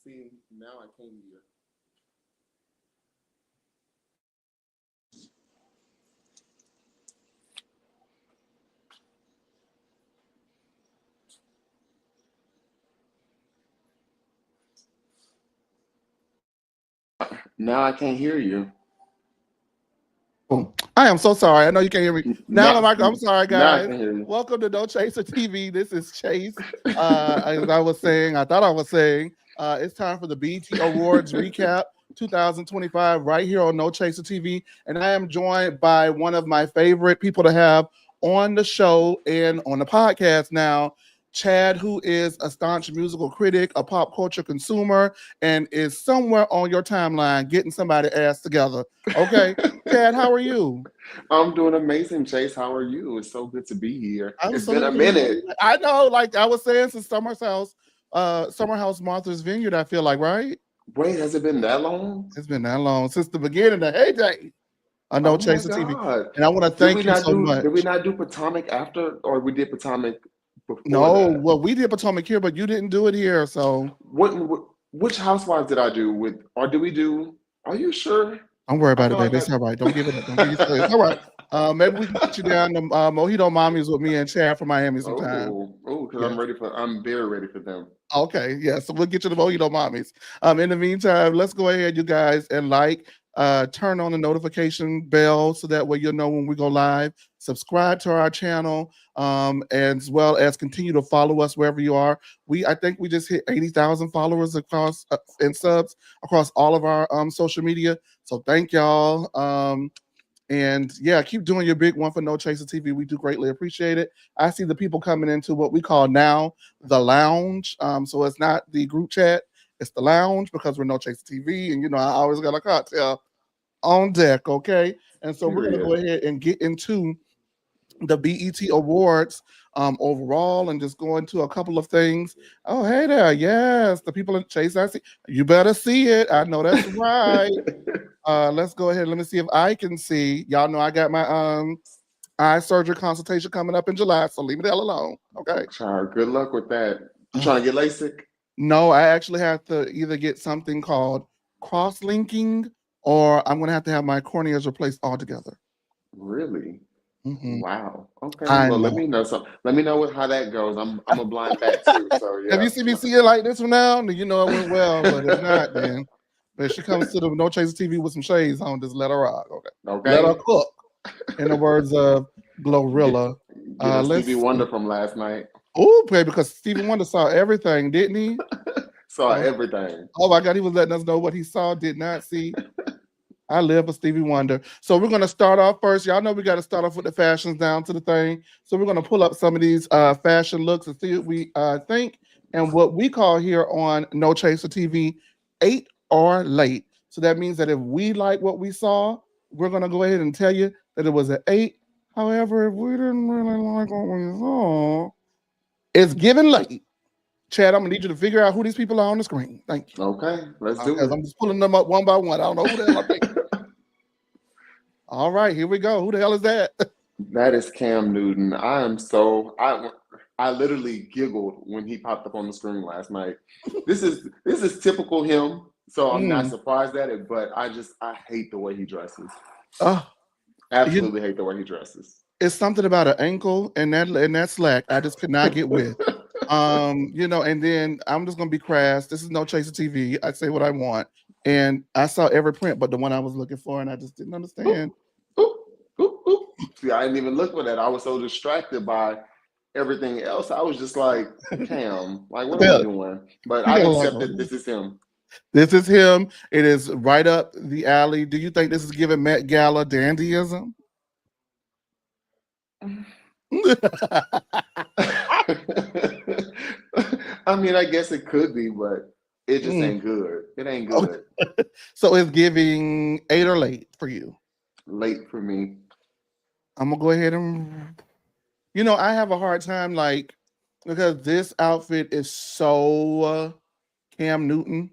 See, now I can't hear. Now I can't hear you. Oh, I am so sorry. I know you can't hear me. Now, Now, I'm sorry, now I guys. can hear you. Welcome to No Chaser TV. This is Chase. As I was saying, I thought I was saying, it's time for the BET Awards recap 2025 right here on No Chaser TV. And I am joined by one of my favorite people to have on the show and on the podcast now, Chad, who is a staunch musical critic, a pop culture consumer, and is somewhere on your timeline getting somebody ass together. Okay. Chad, how are you? I'm doing amazing, Chase. How are you? It's so good to be here. It's been a minute. Absolutely. I know, like I was saying, since Summer House Martha's Vineyard, I feel like, right? Wait, has it been that long? It's been that long since the beginning of heyday. I know Oh my Chaser TV. God. And I want to thank you so Did we much. not do Potomac after, or we did Potomac before No, that? well, we did Potomac here, but you didn't do it here. So Which Housewives did I do with, or did we do? Are you sure? don't worry I about it, feel like baby. I. It's all right. Don't give it up. Don't give yourself. It's all right. Maybe we can get you down to Mojito Mommies with me and Chad from Miami sometime. Because Yeah. I'm very ready for them. Okay, yeah. So we'll get you the Mojito Mommies. In the meantime, let's go ahead, you guys, and turn on the notification bell so that way you'll know when we go live. Subscribe to our channel, as well as continue to follow us wherever you are. I think we just hit 80,000 followers across and subs across all of our social media. So thank y'all. And yeah, keep doing your big one for No Chaser TV. We do greatly appreciate it. I see the people coming into what we call now the lounge. So it's not the group chat, it's the lounge because we're No Chaser TV. And you know, I always got a cocktail on deck, okay? And so we're gonna go Period. ahead and get into the BET Awards overall and just go into a couple of things. Oh, hey there. Yes, the people in Chase, I see. You better see it. I know that's right. Let's go ahead. Let me see if I can see. Y'all know I got my eye surgery consultation coming up in July, so leave me the hell alone. Okay. Child, good luck with that. You Uh, trying to get LASIK? no, I actually have to either get something called cross-linking or I'm gonna have to have my corneas replaced altogether. Really? Hmm. Wow. Okay. I Well, let know. me know. So let me know how that goes. I'm a blind bat too. So If yeah. you see me see it like this from now, then you know it went well. But if not, then but if she comes to the No Chaser TV with some shades on, just let her rock. Okay. Let her Okay. cook. In the words of Get Glorilla. get a Stevie Let's Wonder from last night. oh, play because Stevie Wonder saw everything, didn't he? Saw Oh, everything. oh my God, he was letting us know what he saw, did not see. I live for Stevie Wonder. So we're gonna start off first. Y'all know we got to start off with the fashions down to the thing. So we're gonna pull up some of these fashion looks and see what we think and what we call here on No Chaser TV, 8 or late. So that means that if we like what we saw, we're gonna go ahead and tell you that it was an 8. However, if we didn't really like what we saw, it's given late. Chad, I'm gonna need you to figure out who these people are on the screen. Thank you. Okay, let's do Because it. I'm just pulling them up one by one. I don't know who the hell I'm thinking. All right, here we go. Who the hell is that? That is Cam Newton. I literally giggled when he popped up on the screen last night. This is typical him, so I'm not Mm. surprised at it, but I hate the way he dresses. Oh, you, Absolutely hate the way he dresses. it's something about an ankle and that slack. I just could not get with. And then I'm just gonna be crass. This is No Chaser TV. I say what I want, and I saw every print, but the one I was looking for, and I just didn't Oop, understand. oop, oop, oop. See, I didn't even look for that. I was so distracted by everything else. I was just like, Cam, like, what are we Yeah, doing? But you I gotta like, accept that this is him. this is him. It is right up the alley. Do you think this is giving Met Gala dandyism? I mean, I guess it could be, but it just Mm. ain't good. It ain't good. So it's giving 8 or late for you. Late for me. I'm gonna go ahead and I have a hard time because this outfit is so Cam Newton.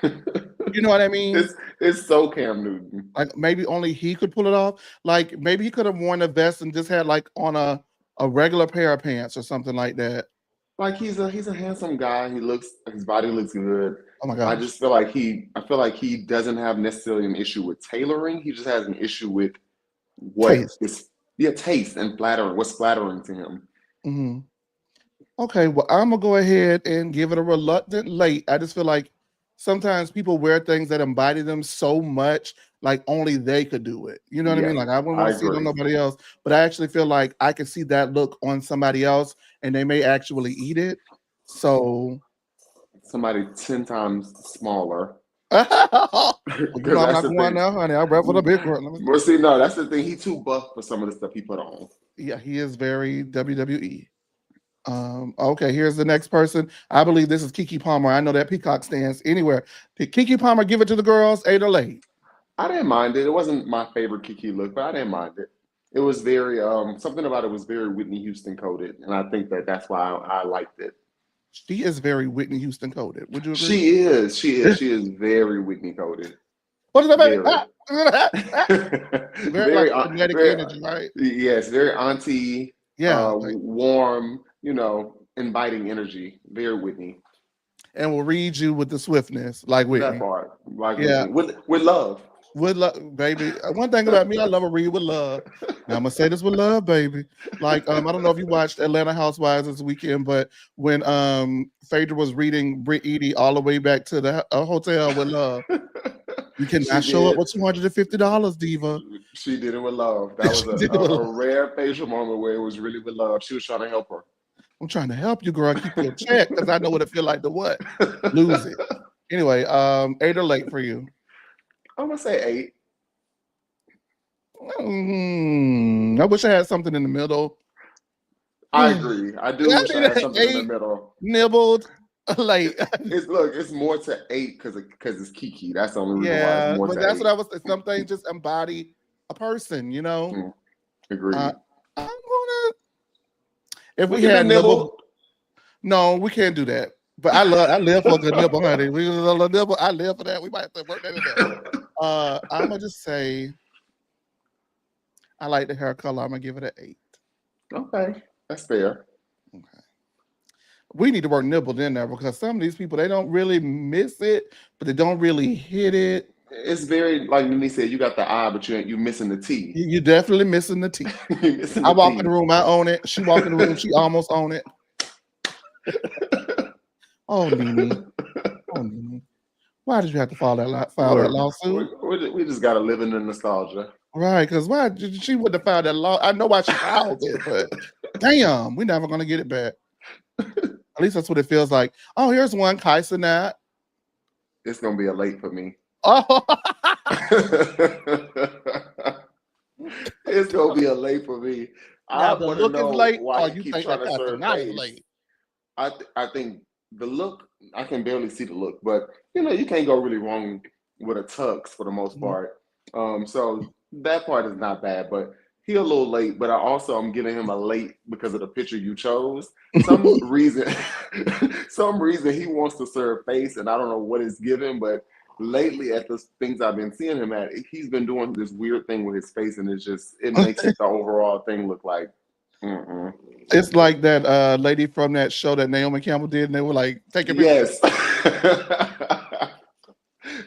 You know what I mean? It's so Cam Newton. Like maybe only he could pull it off. Like maybe he could have worn a vest and just had like on a regular pair of pants or something like that. Like he's a handsome guy. His body looks good. Oh my gosh. I feel like he doesn't have necessarily an issue with tailoring. He just has an issue with what Taste. is taste and flattering. What's flattering to him? Hmm. Okay, well, I'm gonna go ahead and give it a reluctant late. I just feel like sometimes people wear things that embody them so much, like only they could do it. You know what I Yeah, mean? Like I wouldn't I want to see it on agree. nobody else, but I actually feel like I can see that look on somebody else, and they may actually eat it. So, Somebody 10 times smaller, well, you because know I'm that's not the going thing. now, honey. I rep for the big one. Let me Well, stop. see, no, that's the thing. He too buff for some of the stuff he put on. Yeah, he is very WWE. Okay, here's the next person. I believe this is Kiki Palmer. I know that Peacock stands anywhere. Did Kiki Palmer give it to the girls, 8 or late? I didn't mind it. It wasn't my favorite Kiki look, but I didn't mind it. It was very something about it was very Whitney Houston coded, and I think that's why I liked it. She is very Whitney Houston coded. Would you agree? She is very Whitney coded. What is that, baby? Very, Very like kinetic very, energy, right? yes, very auntie, Yeah, like, warm, inviting energy. Very Whitney. and will read you with the swiftness, like That Whitney. part, like Yeah, Whitney, with love. with love, baby. One thing about me, I love a read with love. Now I'm gonna say this with love, baby. Like, I don't know if you watched Atlanta Housewives this weekend, but when Phaedra was reading Britt Edie all the way back to the hotel with love, you She cannot show up did. with $250, Diva. She did it with love. That was She did it with a love. rare facial moment where it was really with love. She was trying to help I'm trying to help you, girl. Keep your check because I know what it feel like to what? Lose it. her. Anyway, 8 or late for you. I'm gonna say 8. I wish I had something in the middle. I I agree. I do wish need I had an something in the 8 middle. nibbled. Like, It's more to 8 because it's Kiki. That's the only reason why it's yeah, more but to that's what 8. I was. Some things just embody a person, you know. Mm, Uh, agreed. I'm gonna. If We we can do had nibble, nibble. no, we can't do that. But I live for a good nibble, honey. We love a nibble. I live for that. We might have to work that in there. I'm gonna just say I like the hair color. I'm gonna give it an 8. Okay, that's fair. Okay. We need to work nibbled in there because some of these people they don't really miss it, but they don't really hit it. It's very like Nene said. You got the eye, but you missing the T. You're definitely missing the T. You're missing I the walk in T. the room, I own it. She walk in the room, she almost own it. Oh, Nene. Oh, Nene. Why did you have to file that Look, lawsuit? we just gotta live in the nostalgia. Right, because why she wouldn't have filed that law? I know why she filed it, but damn, we're never gonna get it back. At least that's what it feels like. Oh, here's one, Kaisenat. It's gonna be a late for me. Oh, It's gonna be a late for me. now I the want to look is know late. why Oh, you you keep think trying that to serve Kaisenat is face. late? I think the look, I can barely see the look, but you can't go really wrong with a tux for the most Mhm. part. So that part is not bad, but he a little late. But I'm giving him a late because of the picture you chose. Some reason, some reason he wants to serve face, and I don't know what it's given, but lately at the things I've been seeing him at, he's been doing this weird thing with his face, and it makes the overall thing look like. Mm-mm. It's like that lady from that show that Naomi Campbell did, and they were like, take a picture. Yes.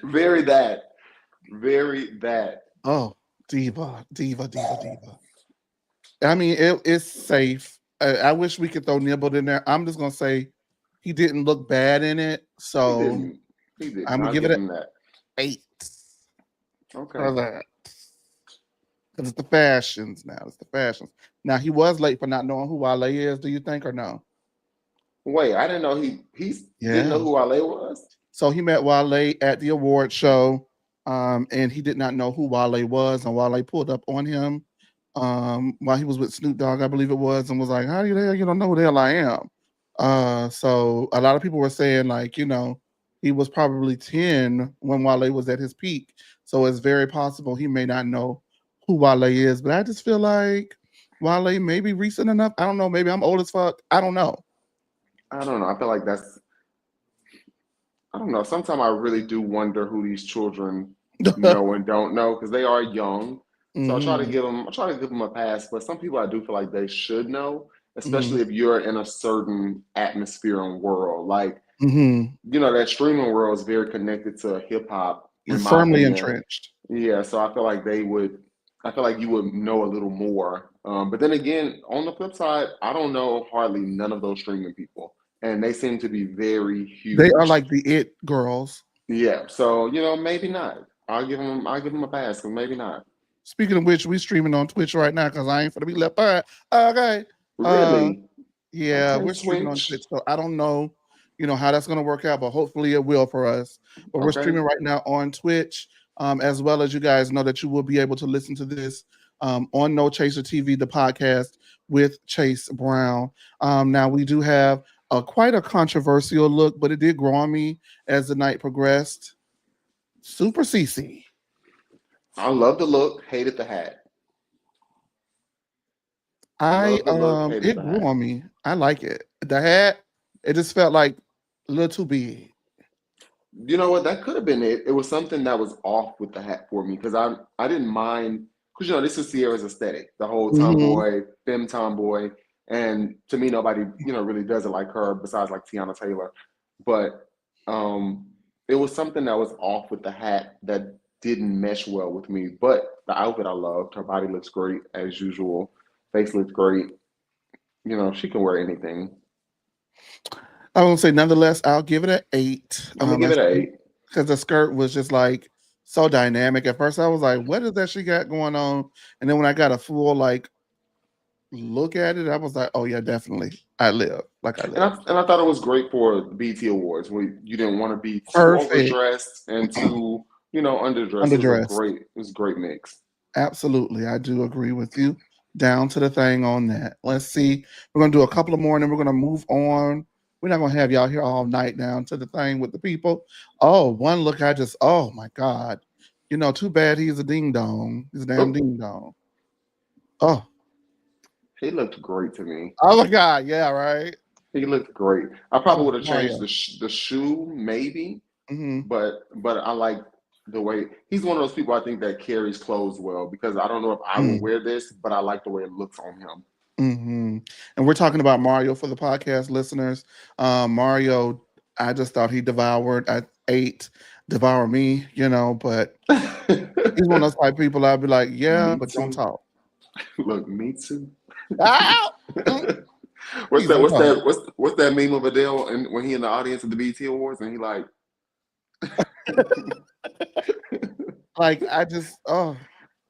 Very that. Very that. Oh, diva, diva, diva, diva. I mean, it's safe. I wish we could throw Nibbled in there. I'm just gonna say he didn't look bad in it, He so didn't. He I'm didn't. gonna I'll give it give an him that. 8 Okay. for that. Because it's the fashions now. It's the fashions. Now he was late for not knowing who Wale is. Do you think or no? Wait, I didn't know he didn't know Yeah. who Wale was. So he met Wale at the award show, and he did not know who Wale was, and Wale pulled up on him while he was with Snoop Dogg, I believe it was, and was like, "How the hell you don't know who the hell I am?" So a lot of people were saying like, he was probably 10 when Wale was at his peak, so it's very possible he may not know who Wale is. But I just feel like Wale may be recent enough. I don't know. Maybe I'm old as fuck. I don't know. I don't know. I feel like I don't know. Sometimes I really do wonder who these children know and don't know because they are young. So Mhm. I try to give them a pass. But some people I do feel like they should know. Mm-hmm. especially if you're in a certain atmosphere and world. Like, Mm-hmm. that streaming world is very connected to hip hop, You're in my firmly opinion. entrenched. Yeah, so I feel like you would know a little more. But then again, on the flip side, I don't know hardly none of those streaming people, and they seem to be very They are huge. like the it girls. Yeah, so maybe not. I'll give them a pass, 'cause maybe not. Speaking of which, we streaming on Twitch right now because I ain't gonna be left behind. Okay. Uh Really? yeah, Okay, we're streaming on switch. Twitch. So I don't know, how that's gonna work out, but hopefully it will for us. But we're Okay. streaming right now on Twitch, as well as you guys know that you will be able to listen to this on No Chaser TV, the podcast with Chase Brown. Now we do have quite a controversial look, but it did grow on me as the night progressed. Super CC. I love the look, hated the hat. I Love the look, hated it the grew hat. on me. I like it. The hat, it just felt like a little too big. You know what? That could have been it. It was something that was off with the hat for me because I didn't mind because this is Sierra's aesthetic, the whole Hmm. tomboy, femme tomboy, and to me nobody really does it like her besides like Tiana Taylor, but um, it was something that was off with the hat that didn't mesh well with me. But the outfit I loved. Her body looks great as usual. Face looks great. She can wear anything. I won't say nonetheless, I'll give it an 8. I'm gonna give it an 8. Because the skirt was just like so dynamic. At first I was like, what is that she got going on? And then when I got a full like look at it, I was like, oh yeah, definitely. I live. Like I And live. I thought it was great for the BT Awards where you didn't want to be too Perfect. overdressed and too, underdressed. Underdressed. It was a great mix. Absolutely. I do agree with you. Down to the thing on that. Let's see. We're gonna do a couple of more and then we're gonna move on. We're not gonna have y'all here all night down to the thing with the people. Oh, one look I just oh my God. Too bad he's a ding dong. He's a damn Oh, ding dong. Oh, he looked great to me. oh my God, yeah, right. He looked great. I probably Oh, would have changed Mario. the shoe maybe, Hmm. but I like the way he's one of those people I think that carries clothes well because I don't know if I would wear this, but I like the way it looks on him. Mm-hmm. And we're talking about Mario for the podcast listeners. Mario, I just thought he devoured. I ate, devour me, but he's one of those type people I'd be like, yeah, Me but don't too. talk. Look, me too. Ow! Mm, What's Please that? don't What's talk. that? What's that meme of Adele and when he in the audience at the BT Awards and he like, Like I just, oh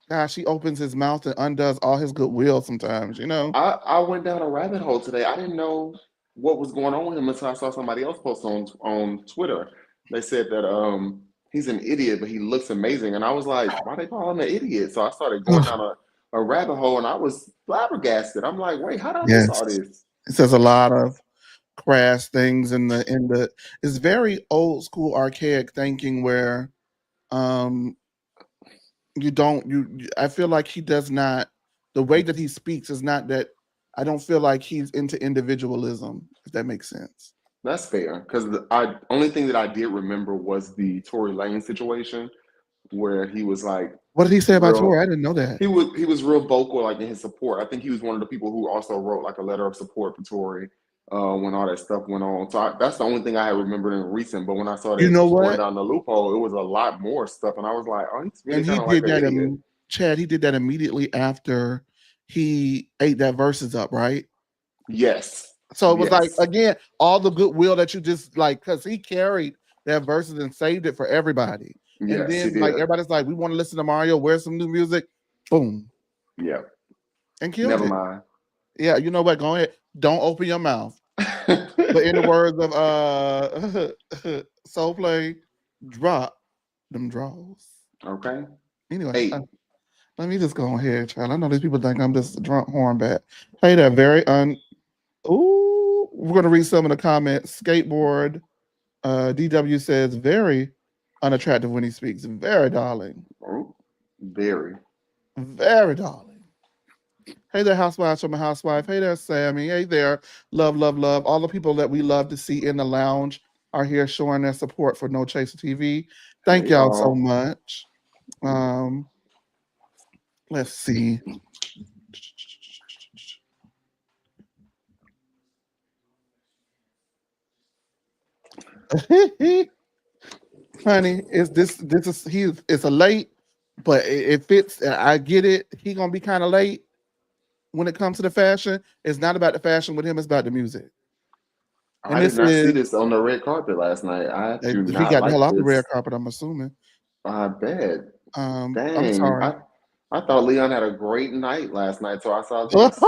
gosh, he opens his mouth and undoes all his goodwill sometimes. I went down a rabbit hole today. I didn't know what was going on with him until I saw somebody else post on Twitter. They said that he's an idiot, but he looks amazing, and I was like, why they call him an idiot? So I started going Ugh, down a rabbit hole, and I was flabbergasted. I'm like, wait, how did I miss all yes. this? It says a lot of crass things in the it's very old school archaic thinking where um you don't I feel like he does not the way that he speaks is not that I don't feel like he's into individualism, if that makes sense. That's fair, because I only thing that I did remember was the Tory Lane situation where he was like What did he say about Tori? real. I didn't know that. He was real vocal like in his support. I think he was one of the people who also wrote like a letter of support for Tory when all that stuff went on. So that's the only thing I had remembered in recent. But when I saw You that know going what? down the loophole, it was a lot more stuff, and I was like, oh, he's really And he kind of like did an that idiot. Chad, he did that immediately after he ate that verses up, right? Yes, So it was like yes, again, all the goodwill that you just like, because he carried that verses and saved it for everybody. And yes, he then like did. everybody's like, we want to listen to Mario, where's some new music? Boom. Yeah, And killed never it. mind. Yeah, you know what? Go ahead. Don't open your mouth. But in the words of Soul Play, drop them draws. Okay, Anyway, 8. let me just go ahead, child. I know these people think I'm just a drunk hornbat. Hey, that very ooh, we're gonna read some of the comments. Skateboard DW says very unattractive when he speaks. Very darling. Oh, very. Very darling. Hey there, housewives from a housewife. Hey there, Sammy. Hey there, love, love, love. All the people that we love to see in the lounge are here showing their support for No Chaser TV. Thank Hey, y'all so y'all. much. Um, let's see. Honey, is this is it's a late, but it fits. I get it. He gonna be kind of late when it comes to the fashion. It's not about the fashion with him. It's about the music. And I did this not see is this on the red carpet last night. I do he not got the hell like off the red this. carpet. I'm assuming. I bet. I'm Dang. sorry. I thought Leon had a great night last night, so I saw this.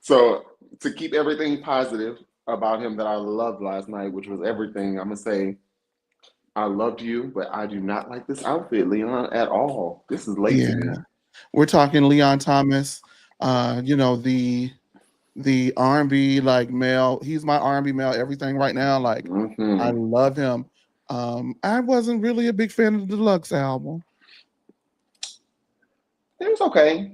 So to keep everything positive about him that I loved last night, which was everything, I'm gonna say I loved you, but I do not like this outfit, Leon, at all. This is Yeah, lazy. we're talking Leon Thomas. You know the R&B like male. He's my R&B male. Everything right now. Like I Hmm. love him. I wasn't really a big fan of the deluxe album. It was okay.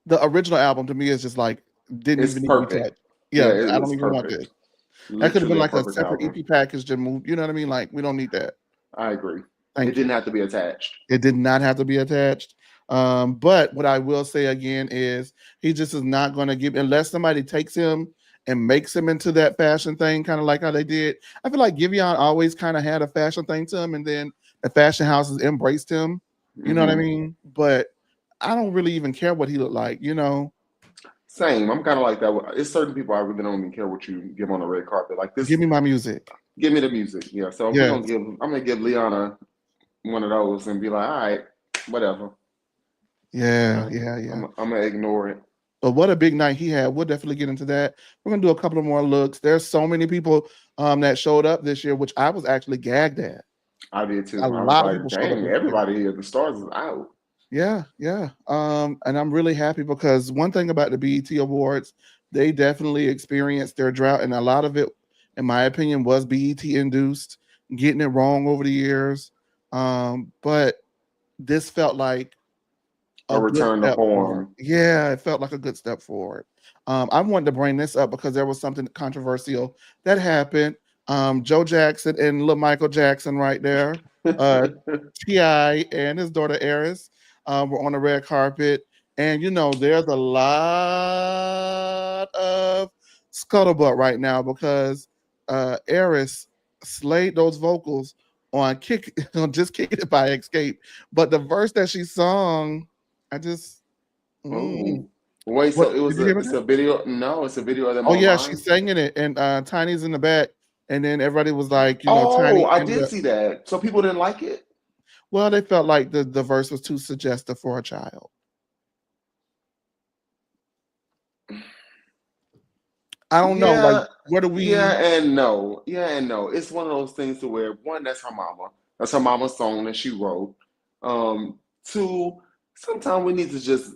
The original album to me is just like didn't It's even need to be perfect. touched. Yeah, Yeah, it I was don't even want perfect. this. That could have been Literally a like a perfect separate album. EP package to move. You know what I mean? Like we don't need that. I agree. It Thank didn't you. have to be attached. It did not have to be attached. But what I will say again is he just is not going to give unless somebody takes him and makes him into that fashion thing, kind of like how they did. I feel like Giveon always kind of had a fashion thing to him, and then the fashion houses embraced him. You know what I Hmm. mean? But I don't really even care what he looked like. You know, Same. I'm kind of like that. It's certain people I really don't even care what you give on the red carpet. Like this, give me my music. give me the music. Yeah. So we're Yes. gonna give. I'm gonna give Liana one of those and be like, all right, whatever. Yeah. Yeah. Yeah. I'm gonna ignore it. But what a big night he had. We'll definitely get into that. We're gonna do a couple of more looks. There's so many people that showed up this year, which I was actually gagged at. I did A too. I was lot of like, people showed up dang, this year. everybody here. The stars is out. Yeah, yeah. And I'm really happy because one thing about the BET Awards, they definitely experienced their drought, and a lot of it, in my opinion, was BET induced, getting it wrong over the years. But this felt like A a good return to step forward. form. Yeah, it felt like a good step forward. I wanted to bring this up because there was something controversial that happened. Joe Jackson and little Michael Jackson right there. Uh, Ti and his daughter Eris were on the red carpet, and you know there's a lot of scuttlebutt right now because Eris slayed those vocals on "Kick" on "Just Kick It" by Escape, but the verse that she sung I just Oh, mm. wait. What So it was did you a. hear It's that? a video. No, it's a video of them Oh yeah, she's online. singing it, and Tiny's in the back, and then everybody was like, you know, Oh, Tiny I ended did up. see that. So people didn't like it. Well, they felt like the verse was too suggestive for a child. I don't know, like, Yeah, where do yeah, we? and no. Yeah, and no. It's one of those things to where one, that's her mama. That's her mama's song that she wrote. Two, sometimes we need to just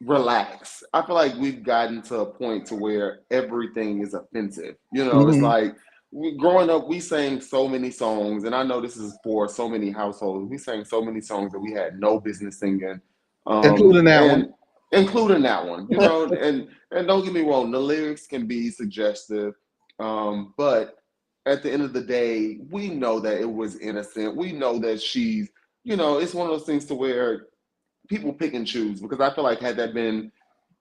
relax. I feel like we've gotten to a point to where everything is offensive. You know, it's Mhm. like growing up, we sang so many songs, and I know this is for so many households. We sang so many songs that we had no business singing, Including that one. and including that one. You know, and don't get me wrong, the lyrics can be suggestive, but at the end of the day, we know that it was innocent. We know that she's, it's one of those things to where people pick and choose because I feel like had that been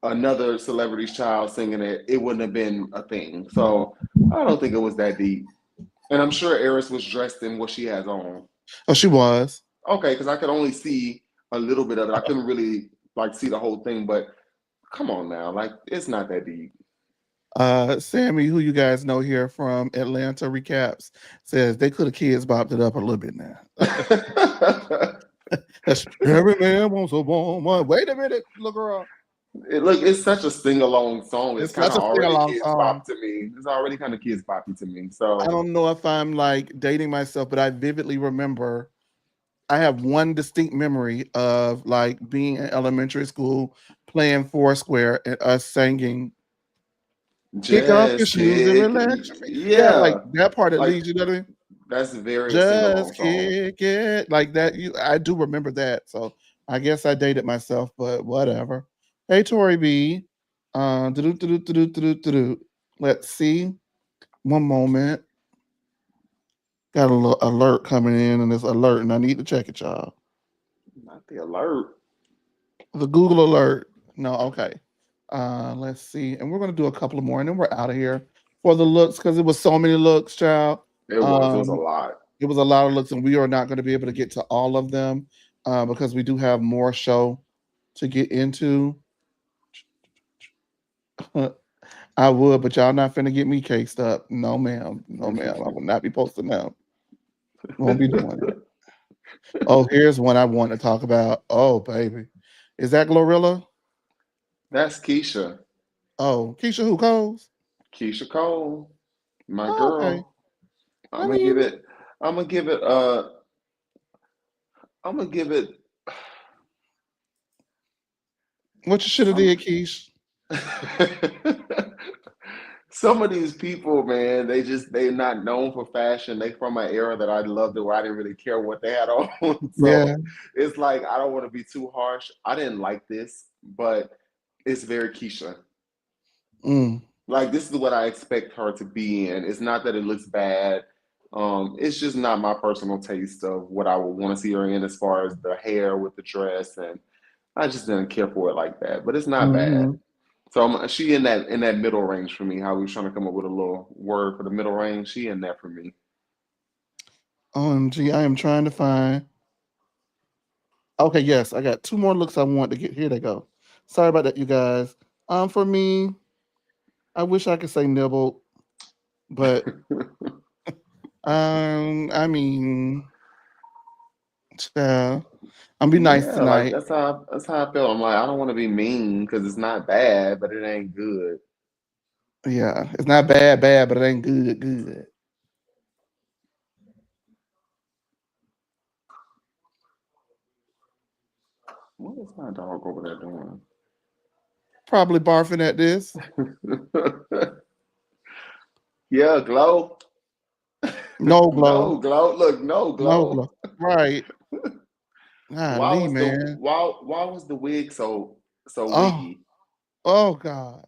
another celebrity's child singing it, it wouldn't have been a thing. So I don't think it was that deep. And I'm sure Eris was dressed in what she has on. Oh, she was. Okay, because I could only see a little bit of it. I couldn't really like see the whole thing, but come on now, like it's not that deep. Sammy, who you guys know here from Atlanta Recaps, says they could have kids bopped it up a little bit now. That's every man wants a woman. Wait a minute, little girl. Look, it's such a sing along song. It's It's kind such of a sing already along kids song. bop to me. It's already kind of kids boppy to me. I So don't know if I'm like dating myself, but I vividly remember I have one distinct memory of like being in elementary school playing Foursquare and us singing "Kick off your just shoes and kick, relax your feet." Yeah, like yeah, that part at like least, you know what I mean? that's very a sing Just along song. kick it like that. I do remember that. So I guess I dated myself, but whatever. Hey, Tori B. Do-do-do-do-do-do-do-do. Let's see. One moment. Got a little alert coming in, and this alert, and I need to check it, y'all. Not the alert. The Google alert. No, okay. Let's see, and we're gonna do a couple of more, and then we're out of here for the looks because it was so many looks, child. It was a Um, lot. it was a lot of looks, and we are not going to be able to get to all of them because we do have more show to get into. I would, but y'all not finna get me cased up. No, ma'am. No, ma'am. I will not be posting them. Won't be doing it. Oh, here's one I want to talk about. Oh, baby. Is that Glorilla? That's Keisha. Oh, Keisha who Coles? Keisha Cole, my Oh, okay. girl. I I'm gonna give mean, it. I'm gonna give it. I'm gonna give it what you should have some. did, Keish. Some of these people, man, they're not known for fashion. They from an era that I loved it where I didn't really care what they had on. Yeah. So it's like I don't want to be too harsh. I didn't like this, but it's very Keisha. Mm, Like this is what I expect her to be in. It's not that it looks bad. It's just not my personal taste of what I would want to see her in as far as the hair with the dress, and I just didn't care for it like that. But it's not bad. hmm. So she in that middle range for me. How we was trying to come up with a little word for the middle range. She in there for me. OMG, I am trying to find. Okay, yes, I got two more looks I want to get. Here they go. Sorry about that, you guys. For me, I wish I could say nibble, but I mean, child, I'm be nice Yeah, like tonight. that's how I feel. I'm like I don't want to be mean because it's not bad, but it ain't good. Yeah, it's not bad, but it ain't good. What is my dog over there Probably barfing at this. doing? Yeah, glow. No glow, No glow. Look, no no glow. glow. Right. Why Golly, was the man. why was the wig so Oh, wiggy? oh God.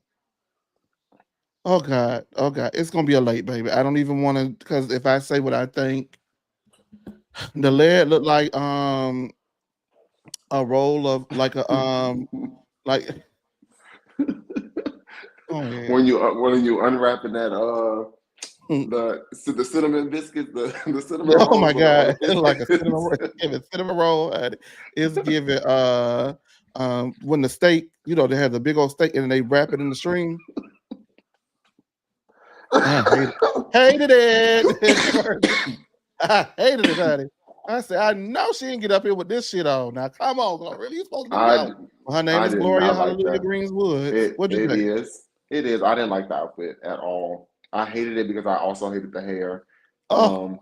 Oh God. Oh God. It's gonna be a late, baby. I don't even want to because if I say what I think, the lead looked like a roll of like a like oh yeah. When you unwrapping that the cinnamon biscuit the cinnamon Oh my rolls or the God. Like a cinnamon biscuits. roll. Give it cinnamon roll. It's giving when the steak, they have the big old steak and they wrap it in the string. I hate it. Hated it. I hated it, honey. I said, I know she didn't get up here with this shit on. Now, come on, Gloria. You supposed to be I yo. Well, her name I is did Gloria not like Hallelujah that. Greenswoods. It What'd you it think? is. It is. I didn't like the outfit at all. I hated it because I also hated the hair. Oh, Um,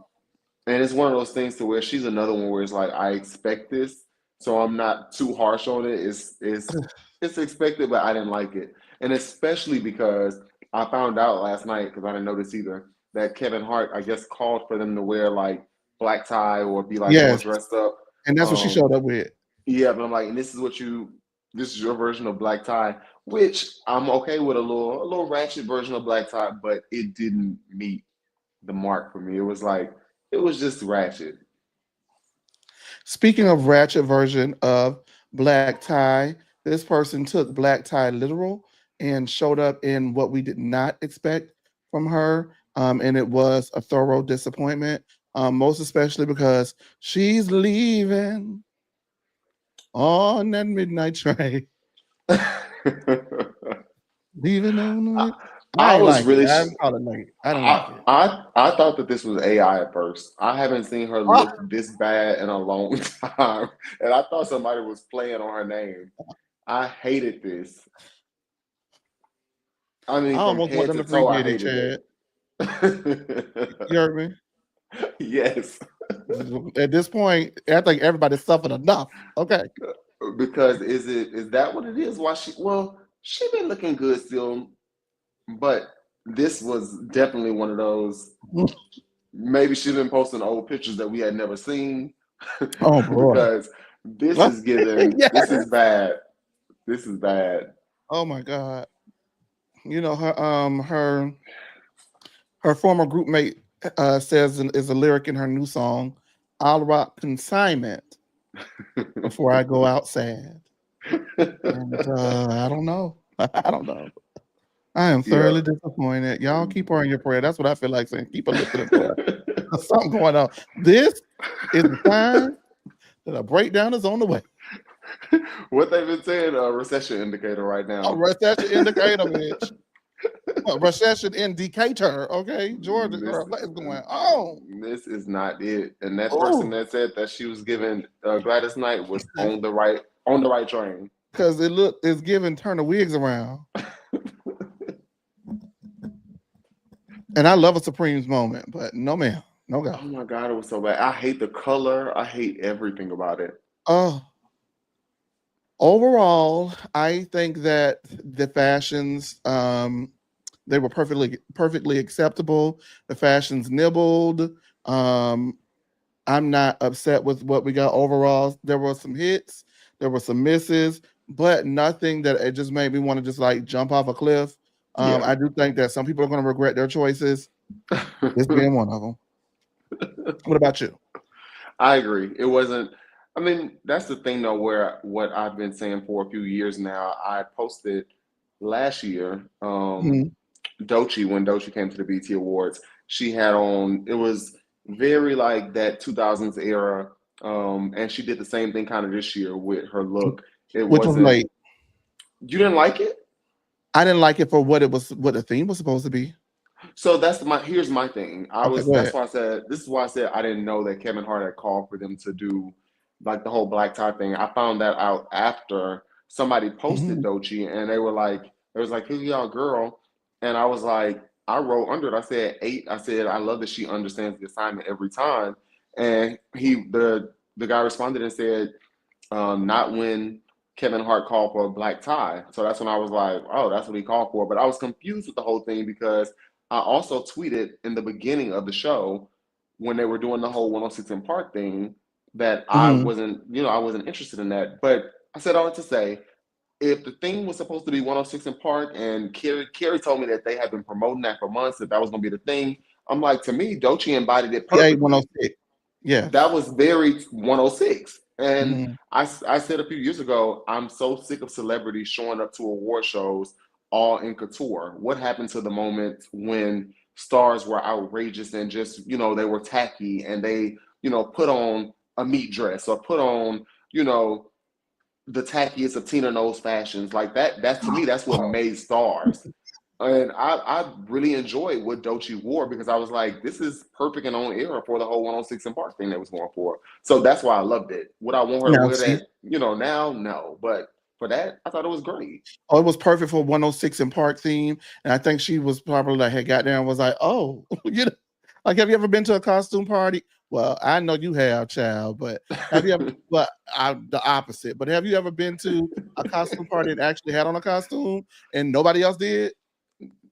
and it's one of those things to where she's another one where it's like I expect this, so I'm not too harsh on it. It's expected, but I didn't like it, and especially because I found out last night because I didn't know this either that Kevin Hart I guess called for them to wear like black tie or be like more yes. dressed up. And that's what she Um, showed up with. yeah, but I'm like, and this is your version of black tie, which I'm okay with a little ratchet version of black tie, but it didn't meet the mark for me. It was like it was just ratchet. Speaking of ratchet version of black tie, this person took black tie literal and showed up in what we did not expect from her. And it was a thorough disappointment, most especially because she's leaving on that midnight train. Leaving on I, it. I I ain't was like it. really, I'm calling late. I didn't like it. I thought that this was AI at first. I haven't seen her Oh, look this bad in a long time, and I thought somebody was playing on her name. I hated this. I I mean, from almost want head them to to free toe, I Diddy, hated Chad. it. You heard me? Yes, At this point, I think everybody suffered enough. Okay. because is that what it is? Why she been looking good still, but this was definitely one of those. Maybe she's been posting old pictures that we had never seen Oh boy. because this is Yes. bad. This is bad. Oh my God. Her former group mate says is a lyric in her new song, "I'll rock consignment before I go out sad." And I don't know. I don't know. I am Yeah. thoroughly disappointed. Y'all keep her in your prayer. That's what I feel like saying. Keep her lifted in prayer. There's something going on. This is the sign that a breakdown is on the way. What they've been saying, a recession indicator right A now. recession indicator, bitch. A recession indicator. Okay, Georgia This girl, what is going on? this is not it. And that person Oh, that said that she was giving Gladys Knight was on the right train. because it's giving turn the wigs around. And I love a Supremes moment, but no ma'am, no go. Oh my God, it was so bad. I hate the color. I hate everything about it. Oh, overall, I think that the fashions they were perfectly acceptable. The fashions nibbled. Um, I'm not upset with what we got overall. There were some hits, there were some misses, but nothing that it just made me want to just like jump off a cliff. Yeah. I do think that some people are going to regret their choices. This being one of them. What about you? I agree. It wasn't. I mean, that's the thing though, where what I've been saying for a few years now. I posted last year, Mhm. Doechii when Doechii came to the BT Awards. She had on. It was very like that 2000s era, and she did the same thing kind of this year with her look. It Which was wasn't. late. You didn't like it? I didn't like it for what it was, what the theme was supposed to be. So that's my here's my thing. I Okay, was go that's ahead. why I said this is why I said I didn't know that Kevin Hart had called for them to do like the whole black tie thing. I found that out after somebody posted Mhm. Doechii and they were like, it was like, who's y'all girl? And I was like, I wrote under it. I said 8. I said I love that she understands the assignment every time. And the guy responded and said, not when Kevin Hart called for a black tie. So that's when I was like, oh, that's what he called for. But I was confused with the whole thing because I also tweeted in the beginning of the show when they were doing the whole 106 in Park thing that Mhm. I wasn't interested in that. But I said all that to say, if the thing was supposed to be 106 in Park and Carrie told me that they had been promoting that for months, that was going to be the thing, I'm like, to me, Doechii embodied it PA perfectly. 106. That Yes. was very 106. And Mhm. I said a few years ago, I'm so sick of celebrities showing up to award shows all in couture. What happened to the moment when stars were outrageous and just, they were tacky and they, put on a meat dress or put on, you know, the tackiest of Tina Knowles fashions like that. That's to me, that's what made stars. And I really enjoyed what Doechii wore because I was like, this is perfect and on era for the whole 106 and Park thing that was going for. So that's why I loved it. Would I want her to Now, wear see, that, now? No. But for that, I thought it was great. oh, it was perfect for 106 in Park theme. And I think she was probably like, had got there and was like, oh, like, have you ever been to a costume party? Well, I know you have, child, but have you ever, well, the opposite, but have you ever been to a costume party and actually had on a costume and nobody else did?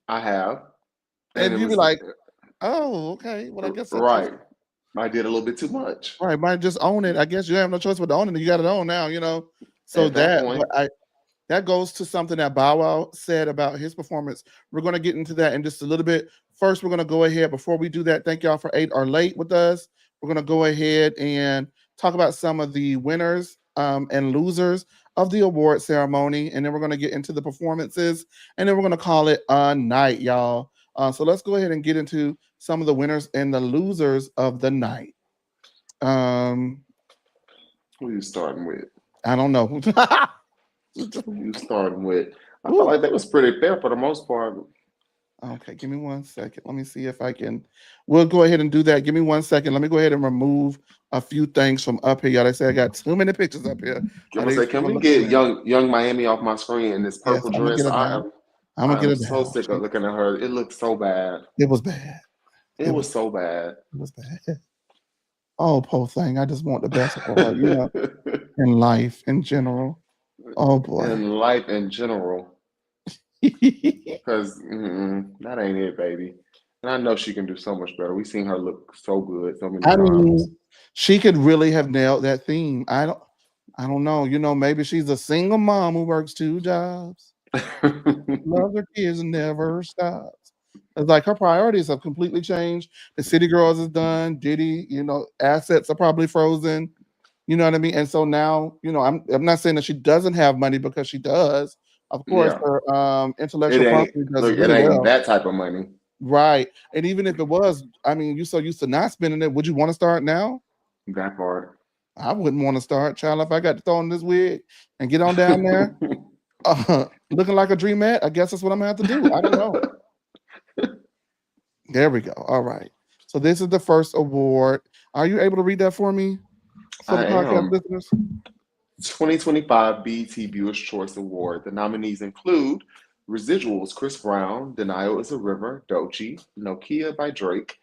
I have. And And it you be was like, oh, okay. Well, I guess right. I did a little bit too much right, might just own it. I guess you have no choice but to own it. You got it on now. So at that that, but point. that goes to something that Bow Wow said about his performance. We're going to get into that in just a little bit. First, we're going to go ahead. Before we do that, thank y'all for 8 or late with us. We're going to go ahead and talk about some of the winners and losers of the award ceremony. And then we're going to get into the performances. And then we're going to call it a night, y'all. So let's go ahead and get into some of the winners and the losers of the night. Um, Who you starting with? I don't know. Who you starting with? I felt Ooh. like that was pretty fair for the most part. Okay, give me 1 second. Let me see if I can. We'll go ahead and do that. Give me 1 second. Let me go ahead and remove a few things from up here. Y'all, they say I got too many pictures up here. I'm Are gonna say, these can people we looking get at? young Miami off my screen in this Yes, purple I'm gonna get dress? it down. I'm gonna I get am it so down. sick of looking at her. It looks so bad. It was bad. It It was was so bad. it was bad. Oh, poor thing. I just want the best for her, in life in general. Oh boy. In life in general, because that ain't it, baby. And I know she can do so much better. We've seen her look so good so many I times. mean, she could really have nailed that theme. I don't know. Maybe she's a single mom who works 2 jobs. Loves her kids and never stops. It's like her priorities have completely changed. The City Girls is done. Diddy, assets are probably frozen. You know what I mean? And so now, I'm not saying that she doesn't have money because she does, Of course, Yeah. her It intellectual ain't property does look, it really ain't well. that type of money. Right. And even if it was, I mean, you so used to not spending it, would you want to start now? That part. I wouldn't want to start, child. If I got to throw on this wig and get on down there, looking like a dreamette, I guess that's what I'm gonna have to do. I don't know. There we go. All right. So this is the first award. Are you able to read that for me for the I podcast am. listeners? 2025 BET Viewers Choice Award. The nominees include Residuals, Chris Brown, Denial is a River, Doechii, Nokia by Drake,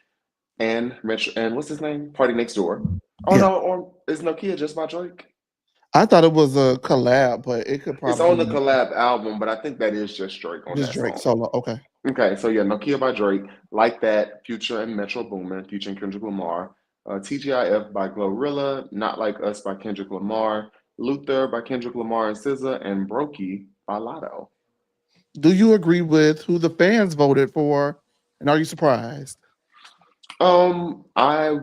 and Metro, and what's his name? Party Next Door. Oh Yeah. no, or is Nokia just by Drake? I thought it was a collab, but it could It's on probably the be collab album, but I think that is just Drake on just that Drake song. solo. Okay. Okay, so yeah, Nokia by Drake, Like That, Future and Metro Boomin, featuring Kendrick Lamar, TGIF by Glorilla, Not Like Us by Kendrick Lamar, Luther by Kendrick Lamar and SZA, and Brokey by Lotto. Do you agree with who the fans voted for? And are you surprised? I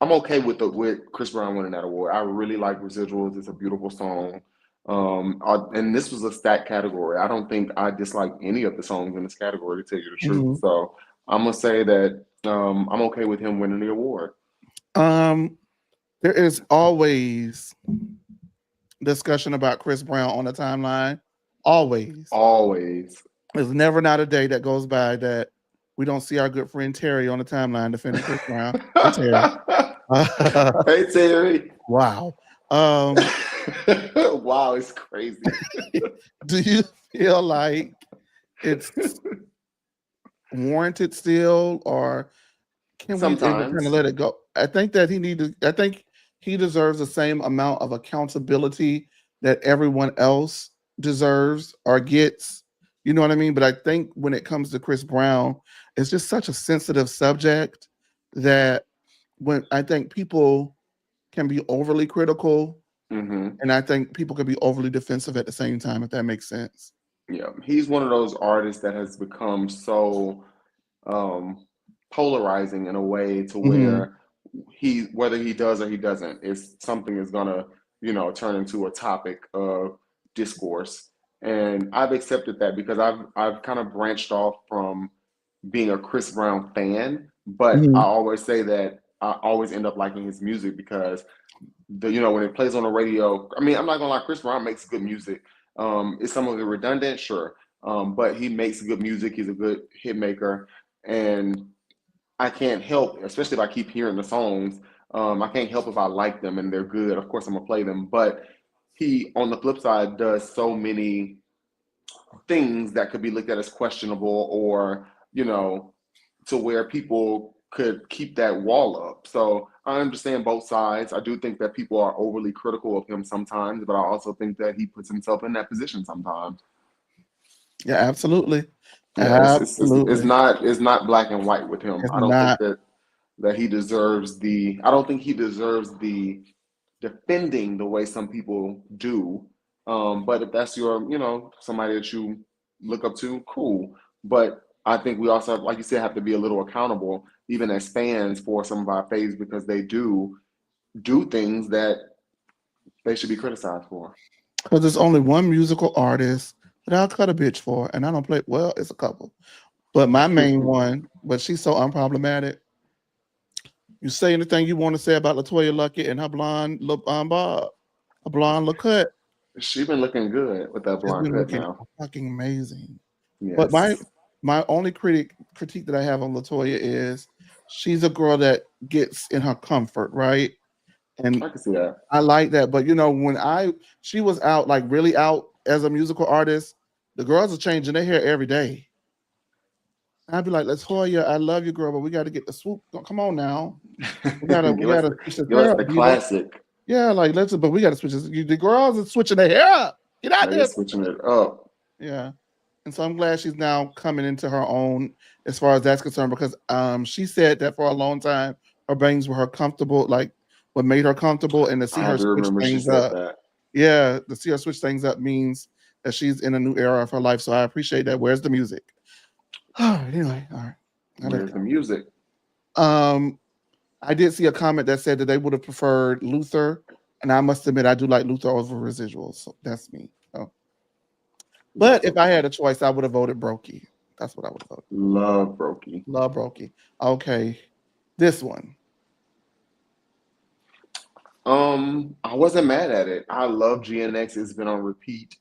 I'm okay with with Chris Brown winning that award. I really like Residuals. It's a beautiful song. And this was a stat category. I don't think I dislike any of the songs in this category, to tell you the truth. Mhm. So I'm gonna say that I'm okay with him winning the award. Um, there is always discussion about Chris Brown on the timeline. Always. Always. There's never not a day that goes by that we don't see our good friend Terry on the timeline defending Chris Brown. Hey Terry. Hey Terry. Wow. Um, Wow, it's crazy. do you feel like it's warranted still, or can we able to kind of Sometimes. let it go? I think that he need to. I think he deserves the same amount of accountability that everyone else deserves or gets. You know what I mean? But I think when it comes to Chris Brown, it's just such a sensitive subject that when I think people can be overly critical, Hmm. and I think people can be overly defensive at the same time. If that makes sense. Yeah, he's one of those artists that has become so um, polarizing in a way to Hmm. where whether he does or he doesn't, it's something is gonna, turn into a topic of discourse. And I've accepted that because I've kind of branched off from being a Chris Brown fan, but I Hmm. always say that I always end up liking his music because when it plays on the radio, I mean, I'm not gonna lie, Chris Brown makes good music. Is some of it redundant? Sure. But he makes good music. He's a good hit maker. And I can't help, especially if I keep hearing the songs, I can't help if I like them and they're good. Of course, I'm gonna play them. But he, on the flip side, does so many things that could be looked at as questionable or, to where people could keep that wall up. So I understand both sides. I do think that people are overly critical of him sometimes, but I also think that he puts himself in that position sometimes. Yeah, absolutely, Yeah, it's absolutely. not black and white with him. It's I don't think not. that he deserves the. I don't think he deserves the defending the way some people do. But if that's your, somebody that you look up to, cool. But I think we also, like you said, have to be a little accountable, even as fans, for some of our faves because they do things that they should be criticized for. Because there's only one musical artist that I'll cut a bitch for, and I don't play well. It's a couple, but my main one, but she's so unproblematic. You say anything you want to say about Latoya Luckett and her blonde, bob, a blonde look cut. She been looking good with that It's blonde been cut looking now. fucking amazing. But my Yes, my only critique that I have on Latoya is she's a girl that gets in her comfort, right? And I can see that. I like that. But when she was out, like really out as a musical artist, the girls are changing their hair every day. I'd be like, Latoya, I love you, girl, but we got to get the swoop. Come on now, we give us gotta the switch this give hair us up, the Diva. classic. Yeah, like but we gotta switch this. The girls are switching their hair up. Get out They there. switching it up. Yeah. And so I'm glad she's now coming into her own as far as that's concerned because she said that for a long time her bangs were her comfortable, like what made her comfortable, and to see I her do switch remember she things said up. that. Yeah, to see her switch things up means that she's in a new era of her life. So I appreciate that. Where's the music? All right, anyway, all right. I let it Where's the music? go. I did see a comment that said that they would have preferred Luther, and I must admit I do like Luther over residuals. So that's me. So But That's if I okay. had a choice, I would have voted Brokey. That's what I would have voted. Love Brokey. Love Brokey. Okay, this one. I wasn't mad at it. I love GNX. It's been on repeat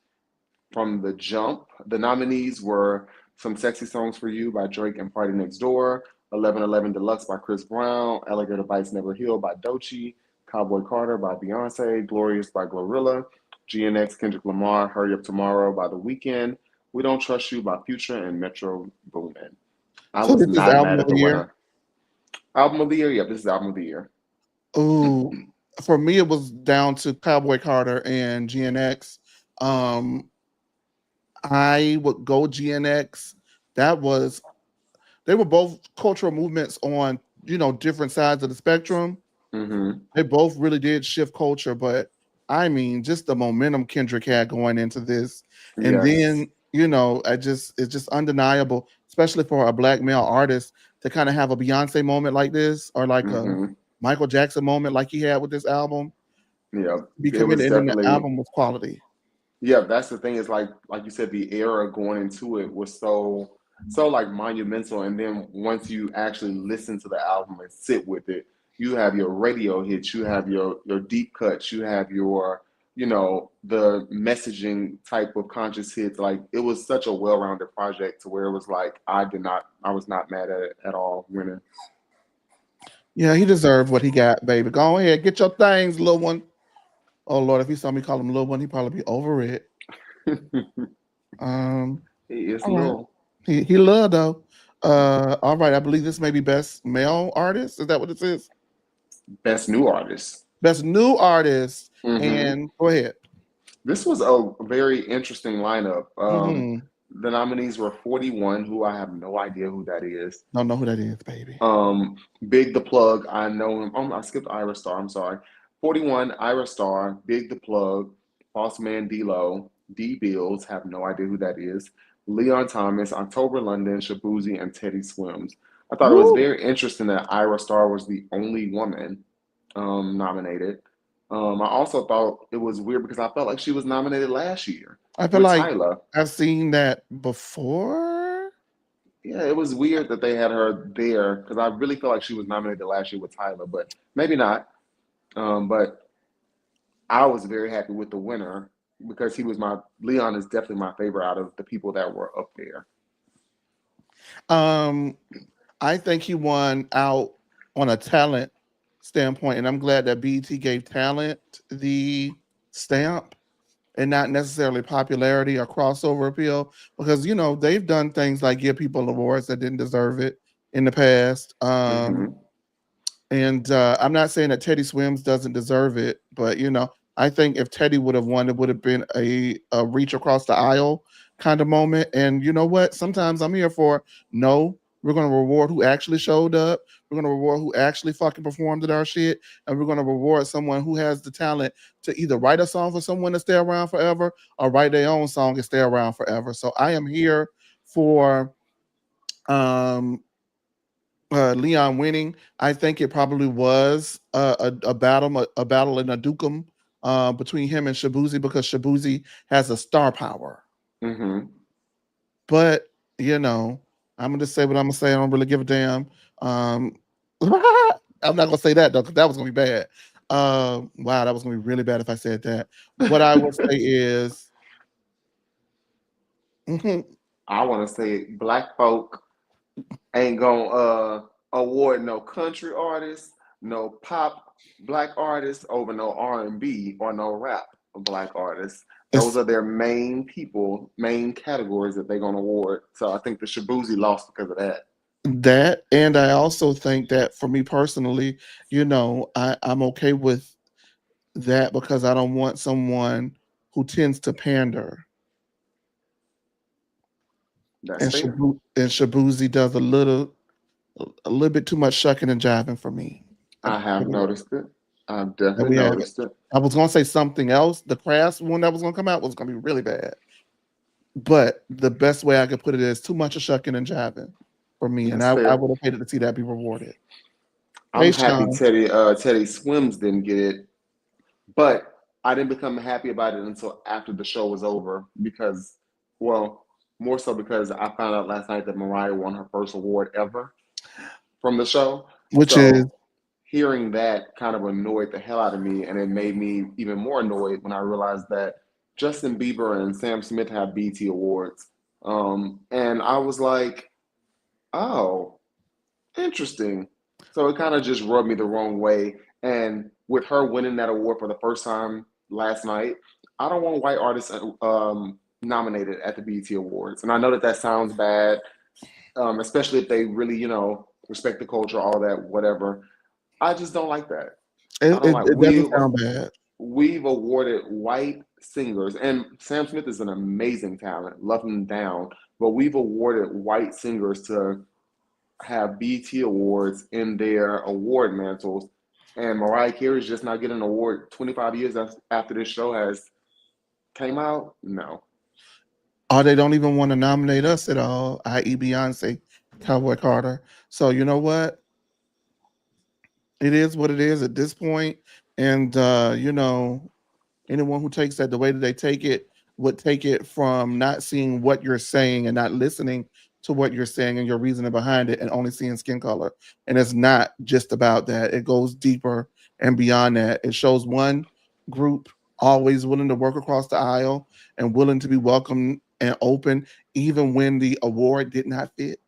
from the jump. The nominees were Some Sexy Songs for You by Drake and Party Next Door, 1111 Deluxe by Chris Brown, Alligator Bites Never Heal by Doechii, Cowboy Carter by Beyonce, Glorious by Glorilla, GNX Kendrick Lamar, Hurry Up Tomorrow by The Weeknd, We Don't Trust You by Future, and Metro Boomin. I So was this is not album mad of at the the year. winner. Album of the year? Yep, this is album of the year. Ooh, for me, it was down to Cowboy Carter and GNX. Um, I would go GNX. That was they were both cultural movements on different sides of the spectrum. Mm-hmm. They both really did shift culture, but I mean, just the momentum Kendrick had going into this, and Yes. then it's just undeniable, especially for a black male artist to kind of have a Beyonce moment like this, or like a Mm-hmm. Michael Jackson moment like he had with this album. Yeah. Be It was committed, and then the definitely. album was quality. Yeah, that's the thing is like you said, the era going into it was so like monumental. And then once you actually listen to the album and sit with it, you have your radio hits, you have your deep cuts, you have your, the messaging type of conscious hits. Like it was such a well-rounded project to where it was like I was not mad at it at all winning. Yeah, he deserved what he got, baby. Go ahead, get your things, little one. Oh Lord, if he saw me call him little one, he'd probably be over it. Um, He is all right. little. He loved though. All right, I believe this may be best male artist. Is that what this is? Best new artist. Best new artist. Hmm. And go ahead. This was a very interesting lineup. Mm-hmm. The nominees were 41, who I have no idea who that is. Don't know who that is, baby. Big the Plug, I know him. I skipped Ira Star, I'm sorry. 41, Ira Star, Big the Plug, Boss Man D-Lo, D Bills, have no idea who that is. Leon Thomas, October London, Shabuzi, and Teddy Swims. I thought it was Woo! very interesting that Ira Star was the only woman nominated. I also thought it was weird because I felt like she was nominated last year I feel with like Tyler. I've seen that before. Yeah, it was weird that they had her there because I really feel like she was nominated last year with Tyler, but maybe not. But I was very happy with the winner because he was my Leon is definitely my favorite out of the people that were up there. Um, I think he won out on a talent standpoint, and I'm glad that BET gave talent the stamp and not necessarily popularity or crossover appeal, because they've done things like give people awards that didn't deserve it in the past. Hmm. And I'm not saying that Teddy Swims doesn't deserve it, but I think if Teddy would have won, it would have been a reach across the aisle kind of moment. And you know what? Sometimes I'm here for no. We're gonna reward who actually showed up. We're gonna reward who actually fucking performed at our shit, and we're gonna reward someone who has the talent to either write a song for someone to stay around forever or write their own song and stay around forever. So I am here for um Leon winning. I think it probably was a battle, a battle in a dukem between him and Shabuzi, because Shabuzi has a star power. Hmm. But I'm gonna just say what I'm gonna say. I don't really give a damn. Um, I'm not gonna say that though, because that was gonna be bad. Wow, that was gonna be really bad if I said that. What I would say is, I want to say black folk ain't gonna award no country artists, no pop black artists over no R&B or no rap black artists. Those it's are their main people, main categories that they're gonna award. So I think the Shabuzi lost because of that. that, and I also think that for me personally, I'm okay with that because I don't want someone who tends to pander. That's And fair. Shabuzi does a little bit too much shucking and jiving for me. I have noticed it. I've definitely We have it. noticed it. I was gonna say something else. The Crafts one that was gonna come out was gonna be really bad. But the best way I could put it is too much of shucking and jiving for me. And That's I fair. would have hated to see that be rewarded. Hey I'm happy Sean. Teddy Swims didn't get it, but I didn't become happy about it until after the show was over because well, more so because I found out last night that Mariah won her first award ever from the show. Which is So hearing that kind of annoyed the hell out of me, and it made me even more annoyed when I realized that Justin Bieber and Sam Smith have BT awards. And I was like, oh, interesting. So it kind of just rubbed me the wrong way. And with her winning that award for the first time last night, I don't want white artists nominated at the BET Awards. And I know that that sounds bad, especially if they really, respect the culture, all that, whatever. I just don't like that. I don't like it doesn't sound bad. we've awarded white singers, and Sam Smith is an amazing talent, love him down, but we've awarded white singers to have BT awards in their award mantles, and Mariah Carey's just not getting an award 25 years after this show has came out. No, Or they don't even want to nominate us at all, i.e. Beyonce, Cowboy Carter. So you know what? It is what it is at this point. And anyone who takes that the way that they take it would take it from not seeing what you're saying and not listening to what you're saying and your reasoning behind it and only seeing skin color. And it's not just about that. It goes deeper and beyond that. It shows one group always willing to work across the aisle and willing to be welcome and open, even when the award did not fit.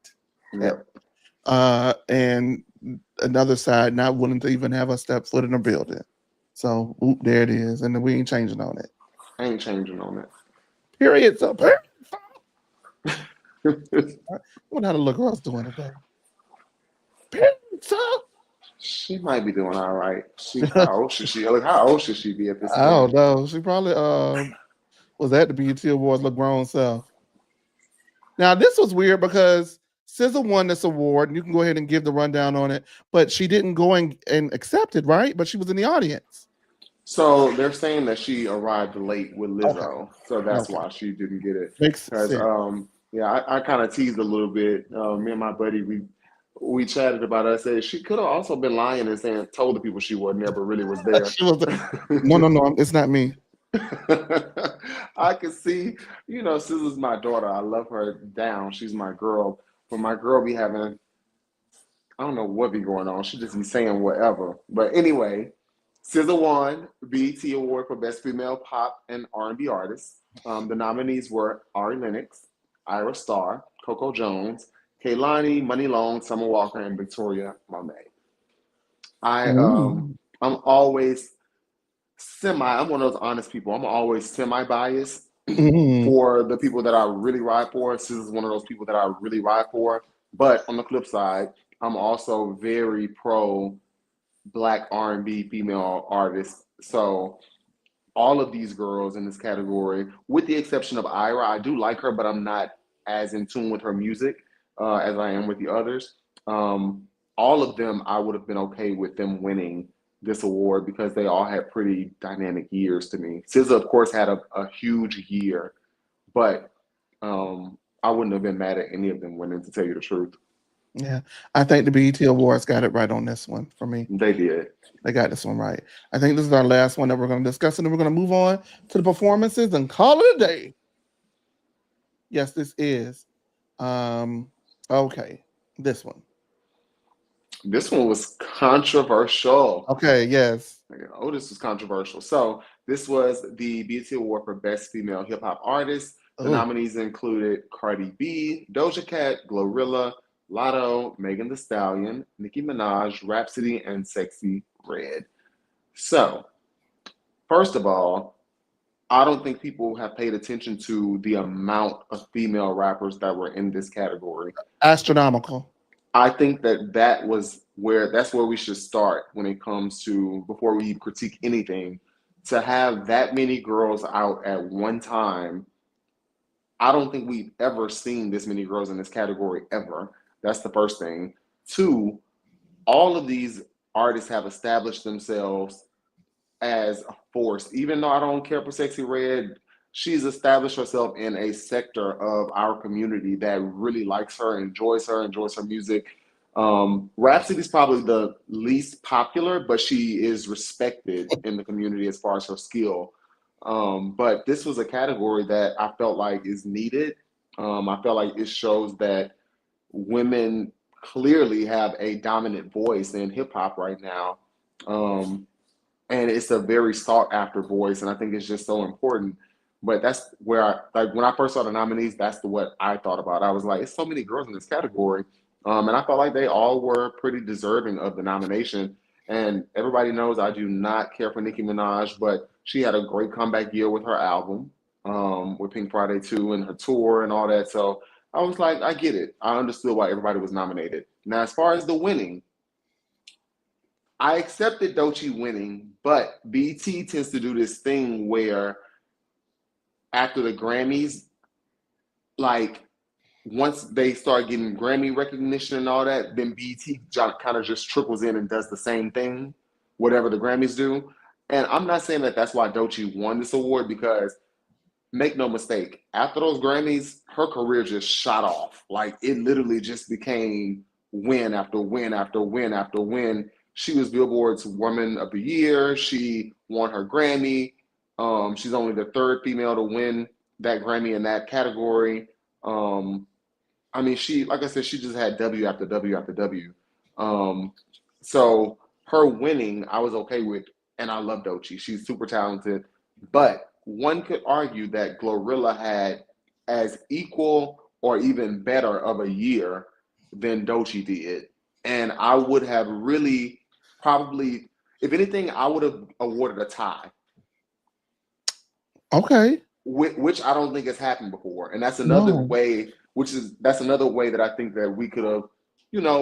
yeah, And another side not willing to even have us step foot in a building. So there it is, and we ain't changing on it. I ain't changing on Period. So period. it. I wonder how the little girl's doing today. Period. So She might be doing all right. How old should she? Like, how old should she be at this I point? don't know. She probably was at the BET Awards, look grown self. Now this was weird because SZA won this award, and you can go ahead and give the rundown on it. But she didn't go and accept it, right? But she was in the audience. So they're saying that she arrived late with Okay. Lizzo, so that's Okay. why she didn't get it. Makes Because sense. yeah, I kind of teased a little bit. Me and my buddy, we chatted about it. I said she could have also been lying and saying told the people she wasn't there, but really was there. She was no, no, no. It's not me. I could see, SZA's my daughter. I love her down. She's my girl. But my girl be having, I don't know what be going on. She just be saying whatever. But anyway, SZA won BET Award for Best Female Pop and R&B Artist. The nominees were Ari Lennox, Ira Starr, Coco Jones, Kaylani, Money Long, Summer Walker, and Victoria Monet. I Ooh. I'm always I'm one of those honest people. I'm always semi biased Mhm. for the people that I really ride for. This is one of those people that I really ride for. But on the flip side, I'm also very pro black R&B female artists. So all of these girls in this category, with the exception of Ira, I do like her, but I'm not as in tune with her music as I am with the others. Um, all of them, I would have been okay with them winning this award because they all had pretty dynamic years to me. SZA, of course, had a huge year, but I wouldn't have been mad at any of them winning, to tell you the truth. Yeah, I think the BET Awards got it right on this one for me. They did. They got this one right. I think this is our last one that we're going to discuss, and then we're going to move on to the performances and call it a day. Yes, this is. Um, okay, this one. This one was controversial. Okay, yes. Oh, this was controversial. So this was the BET Award for Best Female Hip Hop Artist. The Oh, nominees included Cardi B, Doja Cat, Glorilla, Lotto, Megan Thee Stallion, Nicki Minaj, Rhapsody, and Sexy Red. So, first of all, I don't think people have paid attention to the amount of female rappers that were in this category. astronomical. I think that that's where we should start when it comes to before we critique anything. To have that many girls out at one time, I don't think we've ever seen this many girls in this category ever. That's the first thing. Two, all of these artists have established themselves as a force. Even though I don't care for Sexy Red, she's established herself in a sector of our community that really likes her, enjoys her music. Rhapsody's probably the least popular, but she is respected in the community as far as her skill. But this was a category that I felt like is needed. I felt like it shows that women clearly have a dominant voice in hip hop right now. Um, and it's a very sought after voice, and I think it's just so important. But that's where I like when I first saw the nominees. That's what I thought about. I was like, it's so many girls in this category, and I felt like they all were pretty deserving of the nomination. And everybody knows I do not care for Nicki Minaj, but she had a great comeback year with her album, with Pink Friday 2 and her tour and all that. So I was like, I get it. I understood why everybody was nominated. Now, as far as the winning, I accepted Doechii winning, but BT tends to do this thing where after the Grammys, like once they start getting Grammy recognition and all that, then BT kind of just trickles in and does the same thing, whatever the Grammys do. And I'm not saying that that's why Doechii won this award because make no mistake, after those Grammys, her career just shot off. Like it literally just became win after win after win after win. She was Billboard's Woman of the Year. She won her Grammy. She's only the third female to win that Grammy in that category. Um, I mean, she, like I said, she just had W after W after W. Um, so her winning, I was okay with, and I love Doechii. She's super talented, but one could argue that Glorilla had as equal or even better of a year than Doechii did, and I would have really probably, if anything, I would have awarded a tie, Okay. which I don't think has happened before, and that's another No. way. That's another way that I think that we could have,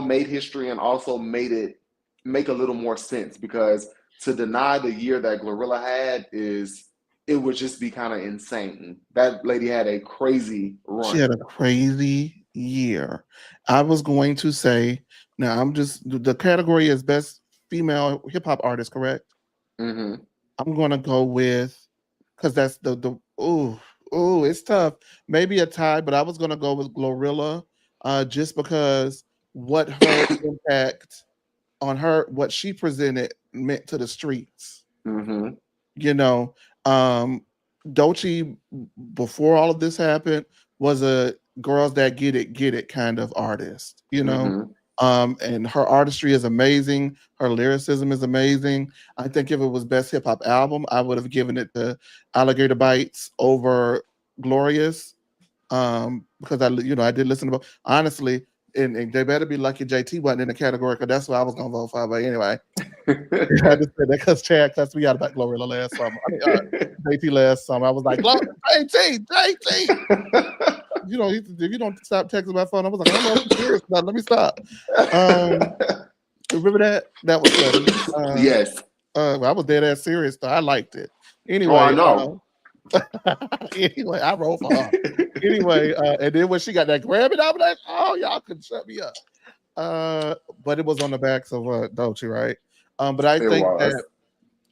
made history and also made it make a little more sense because to deny the year that Glorilla had is it would just be kind of insane. That lady had a crazy She had run. a crazy year. I was going to say, now I'm just the category is best female hip hop artist, correct? Hmm. I'm gonna go with because that's the it's tough. Maybe a tie, but I was gonna go with Glorilla, just because what her impact on her, what she presented meant to the streets. Hmm. You know, um, Doechii before all of this happened was a girls that get it kind of artist. Hmm. And her artistry is amazing. Her lyricism is amazing. I think if it was best hip hop album, I would have given it to Alligator Bites over Glorious. Because I did listen to honestly, and they better be lucky JT wasn't in the category because that's what I was gonna vote for. But anyway, I just said that because Chad cussed me out about Glorilla last summer. I mean, JT last summer. I was like, JT. If you don't stop texting my phone, I was like, I don't know if I'm serious. Now, let me stop. Um, remember that? That was funny. Yes. I was dead ass serious though. I liked it. Oh, I Anyway, know. anyway, I rolled for her. Anyway, and then when she got that Grammy, I was like, oh, y'all can shut me up. But it was on the backs of Dolce, right? But I It think that was.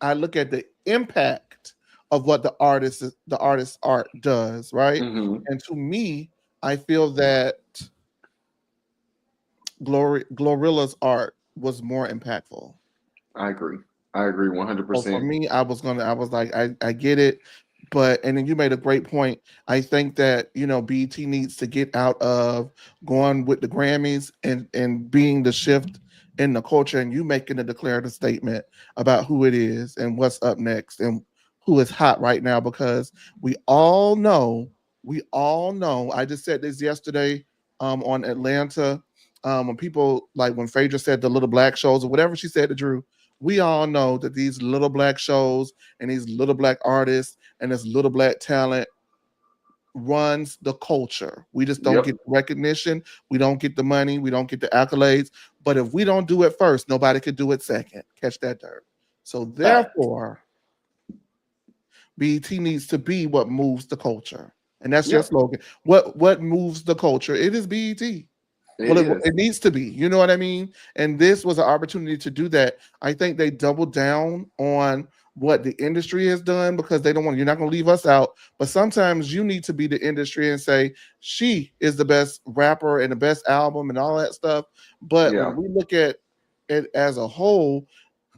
I look at the impact of what the artist's art does, right? Hmm. And to me, I feel that Glorilla's art was more impactful. I agree. I agree So for 100%. me, I was like, I get it. But and then you made a great point. I think that BT needs to get out of going with the Grammys and being the shift in the culture, and you making a declarative statement about who it is and what's up next and who is hot right now because we all know, I just said this yesterday on Atlanta. When people like when Phaedra said the little black shows or whatever she said to Drew, we all know that these little black shows and these little black artists and this little black talent runs the culture. We just don't get Yep. the recognition, we don't get the money, we don't get the accolades. But if we don't do it first, nobody could do it second. Catch that dirt. So Fact. therefore, BET needs to be what moves the culture. And that's your Yep. slogan. What moves the culture? It is BET. It Well, is. it needs to be. You know what I mean? And this was an opportunity to do that. I think they doubled down on what the industry has done because they don't want you're not going to leave us out. But sometimes you need to be the industry and say she is the best rapper and the best album and all that stuff. But when Yeah. we look at it as a whole,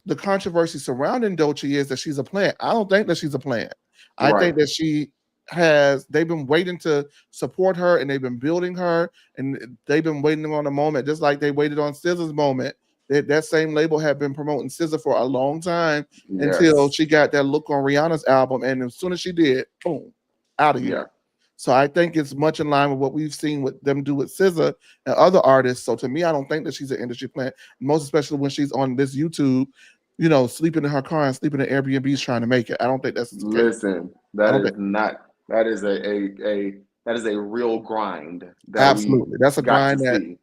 the controversy surrounding Doechii is that she's a plant. I don't think that she's a plant. I Right. think that they've been waiting to support her and they've been building her and they've been waiting on a moment, just like they waited on SZA's moment. That same label had been promoting SZA for a long time until Yes. she got that look on Rihanna's album. And as soon as she did, boom, out of Yeah. here. So I think it's much in line with what we've seen with them do with SZA and other artists. So to me, I don't think that she's an industry plant, most especially when she's on this YouTube, sleeping in her car and sleeping in Airbnbs trying to make it. I don't think that's the case. Listen, I that don't is think not that is that is a real grind that we absolutely. That's a got to grind that see.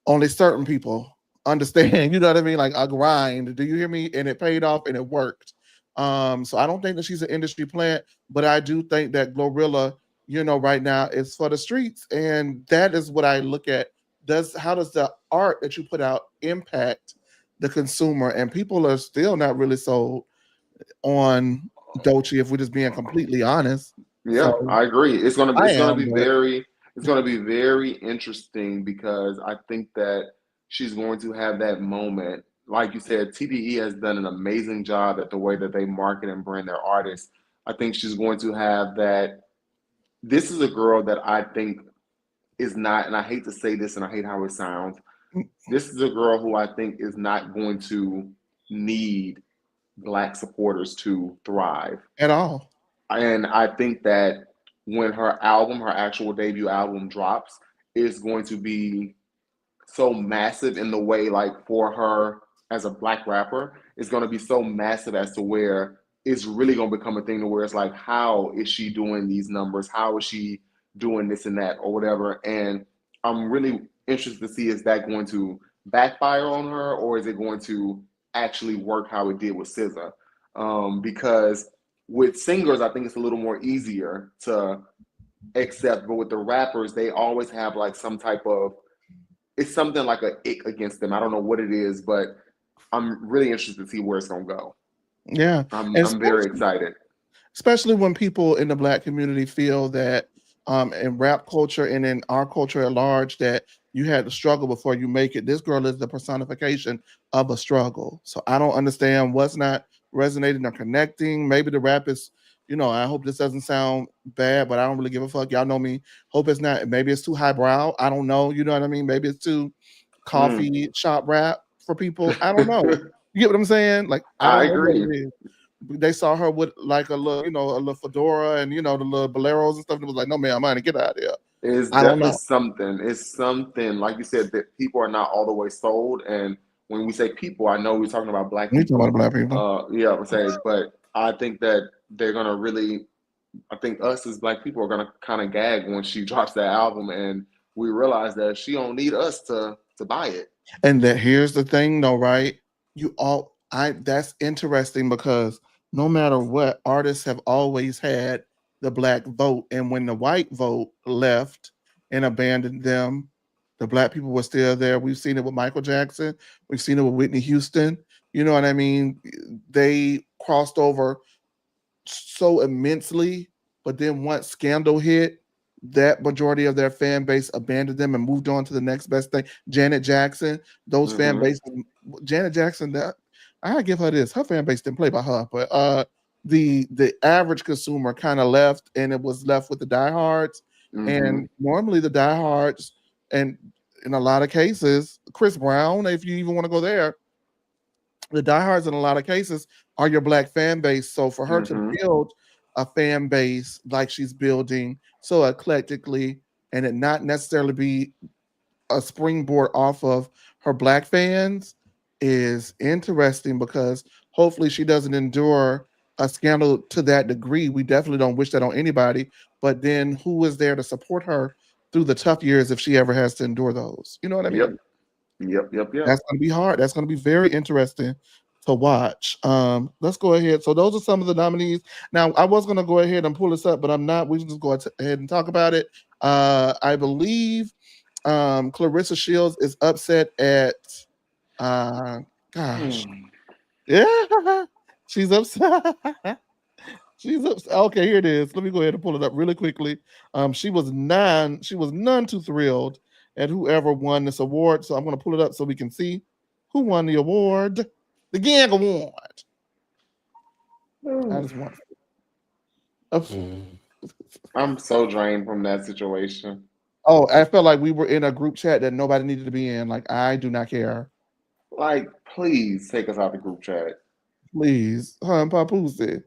only certain people understand. You know what I mean? Like a grind. Do you hear me? And it paid off and it worked. So I don't think that she's an industry plant, but I do think that Glorilla, right now is for the streets, and that is what I look at. How does the art that you put out impact the consumer? And people are still not really sold on Dolce, if we're just being completely honest. Yeah, So I agree. I am, but It's gonna be very interesting because I think that she's going to have that moment. Like you said, TDE has done an amazing job at the way that they market and brand their artists. I think she's going to have that. This is a girl that I think is not, and I hate to say this and I hate how it sounds. This is a girl who I think is not going to need black supporters to thrive. at all. And I think that when her album, her actual debut album drops, it's going to be so massive in the way, like for her as a black rapper, it's going to be so massive as to where it's really going to become a thing to where it's like, how is she doing these numbers? How is she doing this and that or whatever? And I'm really interested to see, is that going to backfire on her or is it going to actually work how it did with SZA? Because with singers, I think it's a little more easier to accept, but with the rappers, they always have like some type of, it's something like a ick against them. I don't know what it is, but I'm really interested to see where it's gonna go. Yeah. And I'm very excited. especially when people in the black community feel that in rap culture and in our culture at large that you had to struggle before you make it. This girl is the personification of a struggle. So I don't understand what's not resonating or connecting. Maybe the rap is, I hope this doesn't sound bad, but I don't really give a fuck. Y'all know me. Hope it's not. Maybe it's too highbrow. I don't know. You know what I mean? Maybe it's too Mm. coffee shop rap for people. I don't know. You get what I'm saying? Like I I don't know what agree. it is. They saw her with like a little, a little fedora and the little boleros and stuff. And it was like, no man, I'm gonna get out of here. It's I don't definitely know. something. It's something, like you said, that people are not all the way sold. And when we say people, I know we're talking about black We talking about people. black people. Yeah, I'm saying, but I think that they're gonna really, I think us as black people are gonna kind of gag when she drops that album and we realize that she don't need us to buy it. And that here's the thing though, right? That's interesting because no matter what, artists have always had the black vote. And when the white vote left and abandoned them, the black people were still there. We've seen it with Michael Jackson, we've seen it with Whitney Houston. You know what I mean? They crossed over so immensely, but then once Scandal hit, that majority of their fan base abandoned them and moved on to the next best thing. Janet Jackson, those fan Hmm. bases, Janet Jackson, that I give her this. Her fan base didn't play by her, but the average consumer kind of left, and it was left with the diehards. Hmm. And normally the diehards, and in a lot of cases, Chris Brown, if you even want to go there, the diehards in a lot of cases are your black fan base. So for her to Hmm. build a fan base like she's building so eclectically and it not necessarily be a springboard off of her black fans is interesting because hopefully she doesn't endure a scandal to that degree. We definitely don't wish that on anybody, but then who is there to support her through the tough years if she ever has to endure those? You know what I Yep. mean? Yep. Yep. Yep. That's going to be hard. That's going to be very interesting to watch. Let's go ahead. So those are some of the nominees. Now I was going to go ahead and pull this up, but I'm not. We can just go ahead and talk about it. I believe Clarissa Shields is upset at. Uh, gosh, Hmm. yeah, she's upset. She's upset. Okay, here it is. Let me go ahead and pull it up really quickly. She was none too thrilled at whoever won this award. So I'm gonna pull it up so we can see who won the award. The Gang Award. I Hmm. just want Mm. I'm so drained from that situation. Oh, I felt like we were in a group chat that nobody needed to be in. Like, I do not care. Like, please take us out the group chat. Please. Her and Papoose said.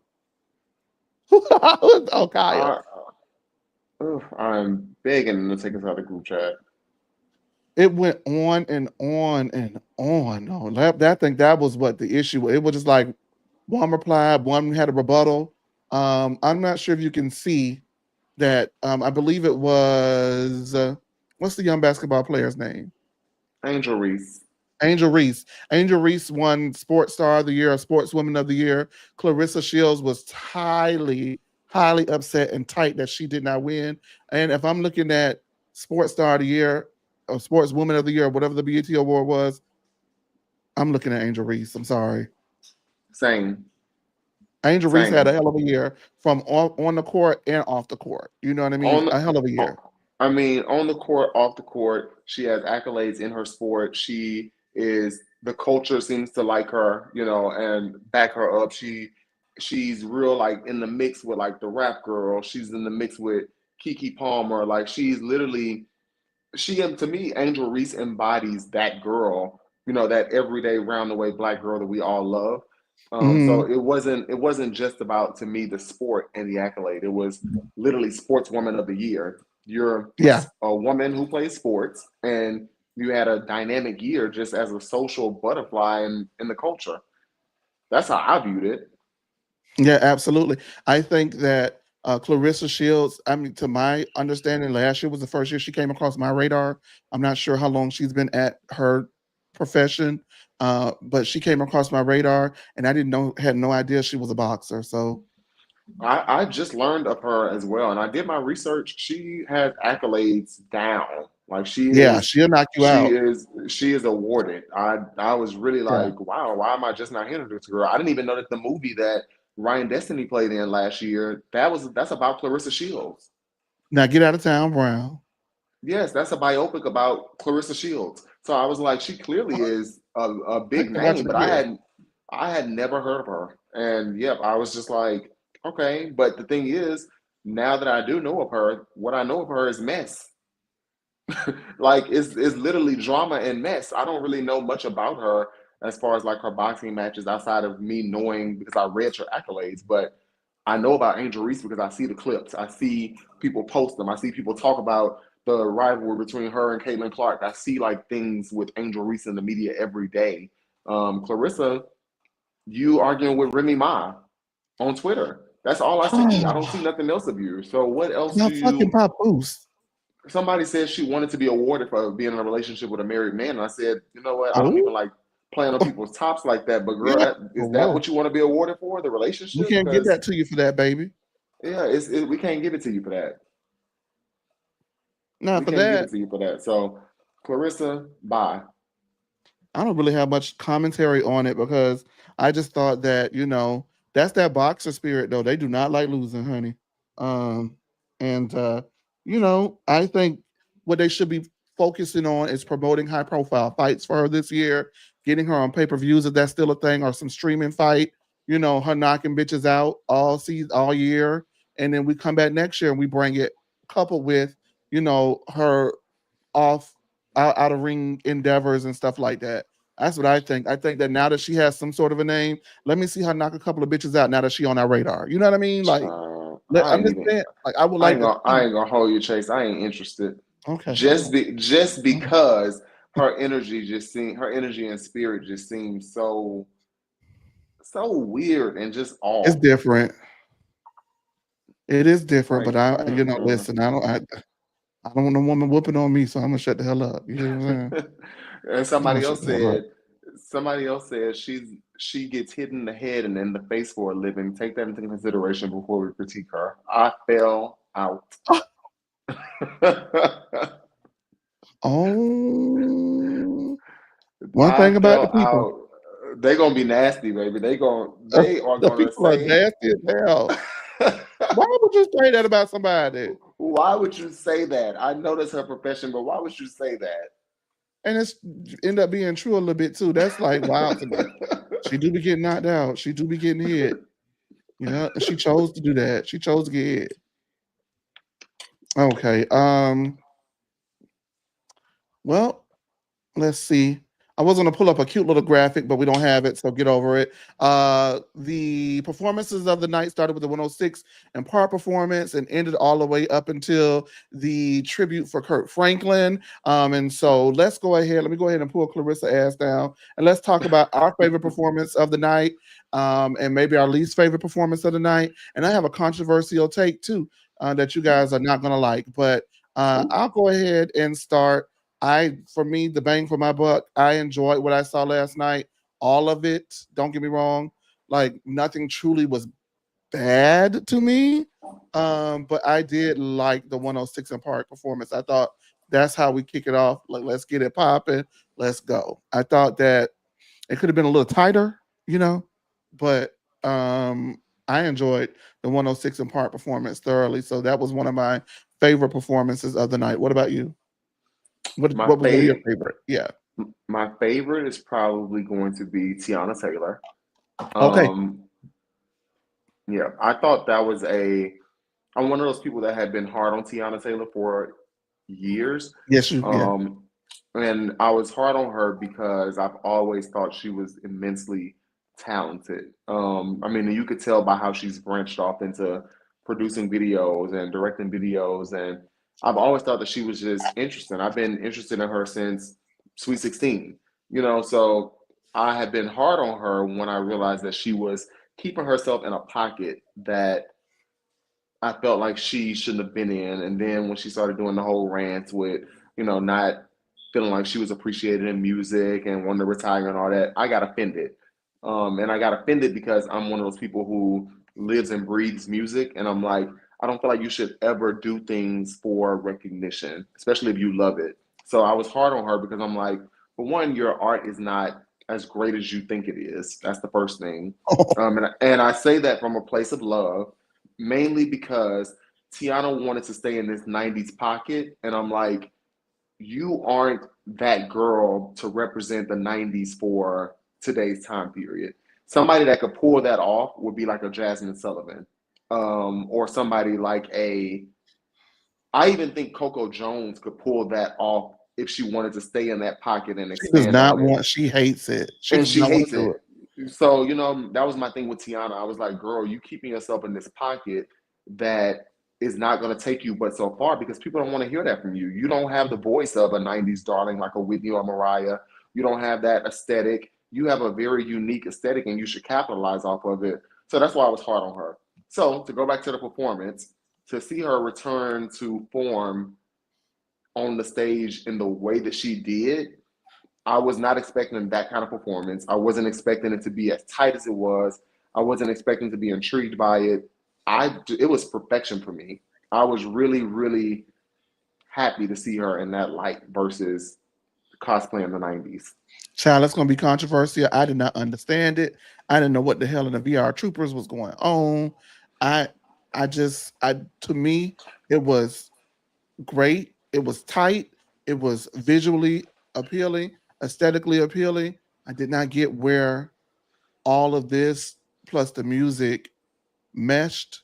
Oh, Kyle. I, ugh, I'm begging them to take us out the group chat. It went on and on and on. Oh, that thing, that was what the issue was. It was just like one replied, one had a rebuttal. I'm not sure if you can see that. I believe it was what's the young basketball player's name? Angel Reese. Angel Reese. Angel Reese won Sports Star of the Year, Sportswoman of the Year. Clarissa Shields was highly upset and tight that she did not win. And if I'm looking at Sports Star of the Year or Sportswoman of the Year, whatever the BET award was, I'm looking at Angel Reese. I'm sorry. Same. Angel Reese had a Same. hell of a year from on the court and off the court. You know what I mean? On A hell of a on- year. I mean, on the court, off the court, she has accolades in her sport. She is the culture seems to like her, and back her up. She's real like in the mix with like the rap girl. She's in the mix with Kiki Palmer. Like she's literally to me, Angel Reese embodies that girl, that everyday round the way black girl that we all love. So Mhm. it wasn't just about to me the sport and the accolade. It was literally Sportswoman of the Year. You're Yeah. a woman who plays sports, and you had a dynamic year just as a social butterfly in the culture. That's how I viewed it. Yeah, absolutely. I think that Clarissa Shields, I mean, to my understanding, last year was the first year she came across my radar. I'm not sure how long she's been at her profession, but she came across my radar, and I didn't know, had no idea she was a boxer. So, I just learned of her as well, and I did my research. She has accolades down. Like yeah, she'll knock you out. she is awarded. I was really Yeah. like, wow, why am I just not hearing this girl? I didn't even know that the movie that Ryan Destiny played in last year that's about Clarissa Shields. Now get out of town, Brown. Yes, that's a biopic about Clarissa Shields. So I was like, she clearly is a I big ain't watching name, it but yet. I had never heard of her. And yep, I was just like, okay. But the thing is, now that I do know of her, what I know of her is mess. Like it's literally drama and mess. I don't really know much about her as far as like her boxing matches outside of me knowing because I read her accolades, but I know about Angel Reese because I see the clips. I see people post them. I see people talk about the rivalry between her and Caitlin Clark. I see like things with Angel Reese in the media every day. Clarissa, you arguing with Remy Ma on Twitter. That's all I see. I don't see nothing else of you. So what else Now do fucking you Papoose. somebody said she wanted to be awarded for being in a relationship with a married man. And I said, you know what? I don't Oh, even like playing on people's tops like that. But girl, yeah. is Oh, that whoa. what you want to be awarded for? The We relationship? can't give Because that to you for that, baby. yeah, we can't give it to you for that. Not We for can't give that. it to you for that. So Clarissa, bye. I don't really have much commentary on it because I just thought that, that's that boxer spirit though. They do not like losing, honey. Um, and I think what they should be focusing on is promoting high profile fights for her this year, getting her on pay-per-views if that's still a thing, or some streaming fight, her knocking bitches out all season, all year. And then we come back next year and we bring it coupled with, her off out of ring endeavors and stuff like that. That's what I think. I think that now that she has some sort of a name, let me see her knock a couple of bitches out now that she on our radar. You know what I mean? Like, I I'm ain't just even. saying, like, I would like to I see. ain't gonna hold you, Chase. I ain't interested. Okay, Just okay. because her energy and spirit just seems so weird and just It's off. different. It is different, but Like, listen, I don't want no woman whooping on me, so I'm gonna shut the hell up. You hear what I'm saying? and I'm gonna shut the hell up. somebody else said she gets hit in the head and in the face for a living. Take that into consideration before we critique her. I fell out. Oh, one I thing about the fell people, out. They gonna be nasty, baby. They are the gonna people are say. nasty as hell. Why would you say that about somebody? Why would you say that? I know that's her profession, but why would you say And it's end up being true a little bit too. That's like wild to me. that? She do be getting knocked out. She do be getting hit. Yeah, and she chose to do that. She chose to get hit. Okay. Well, let's see. I was going to pull up a cute little graphic, but we don't have it, so get over it. The performances of the night started with the 106 and part performance and ended all the way up until the tribute for Kurt Franklin. And so let's go ahead. Let me go ahead and pull Clarissa ass down and let's talk about our favorite performance of the night, and maybe our least favorite performance of the night. And I have a controversial take too, that you guys are not going to like, but Ooh, I'll go ahead and start. For me, the bang for my buck, I enjoyed what I saw last night. All of it. Don't get me wrong. Like nothing truly was bad to me. But I did like the 106 and Park performance. I thought that's how we kick it off. Like, let's get it popping. Let's go. I thought that it could have been a little tighter, you know, but I enjoyed the 106 and Park performance thoroughly. So that was one of my favorite performances of the night. What about you? my What was one of your favorite. favorite? Yeah. My favorite is probably going to be Tiana Taylor. Okay. Um, yeah, I thought that was a. I'm one of those people that had been hard on Tiana Taylor for years. Yes, you. Yeah. Um, and I was hard on her because I've always thought she was immensely talented. I mean, you could tell by how she's branched off into producing videos and directing videos, and I've always thought that she was just interesting. I've been interested in her since Sweet 16, so I had been hard on her when I realized that she was keeping herself in a pocket that I felt like she shouldn't have been in. And then when she started doing the whole rants with, not feeling like she was appreciated in music and wanting to retire and all that, I got offended. And I got offended because I'm one of those people who lives and breathes music. And I'm like, I don't feel like you should ever do things for recognition, especially if you love it. So I was hard on her because I'm like, for one, your art is not as great as you think it is. That's the first thing. And I say that from a place of love, mainly because Tiana wanted to stay in this 90s pocket. And I'm like, you aren't that girl to represent the 90s for today's time period. Somebody that could pull that off would be like a Jasmine Sullivan, or somebody like I even think Coco Jones could pull that off if she wanted to stay in that pocket and She does expand not on it. want. She hates it. She And does she not want hates to do it. it. So, that was my thing with Tiana. I was like, girl, you keeping yourself in this pocket that is not going to take you but so far because people don't want to hear that from you. You don't have the voice of a 90s darling like a Whitney or Mariah. You don't have that aesthetic. You have a very unique aesthetic and you should capitalize off of it. So that's why I was hard on her. So to go back to the performance, to see her return to form on the stage in the way that she did, I was not expecting that kind of performance. I wasn't expecting it to be as tight as it was. I wasn't expecting to be intrigued by it. It was perfection for me. I was really, really happy to see her in that light versus cosplay in the 90s. Child, that's gonna be controversial. I did not understand it. I didn't know what the hell in the VR Troopers was going on. I, I to me, it was great. It was tight. It was visually appealing, aesthetically appealing. I did not get where all of this plus the music meshed,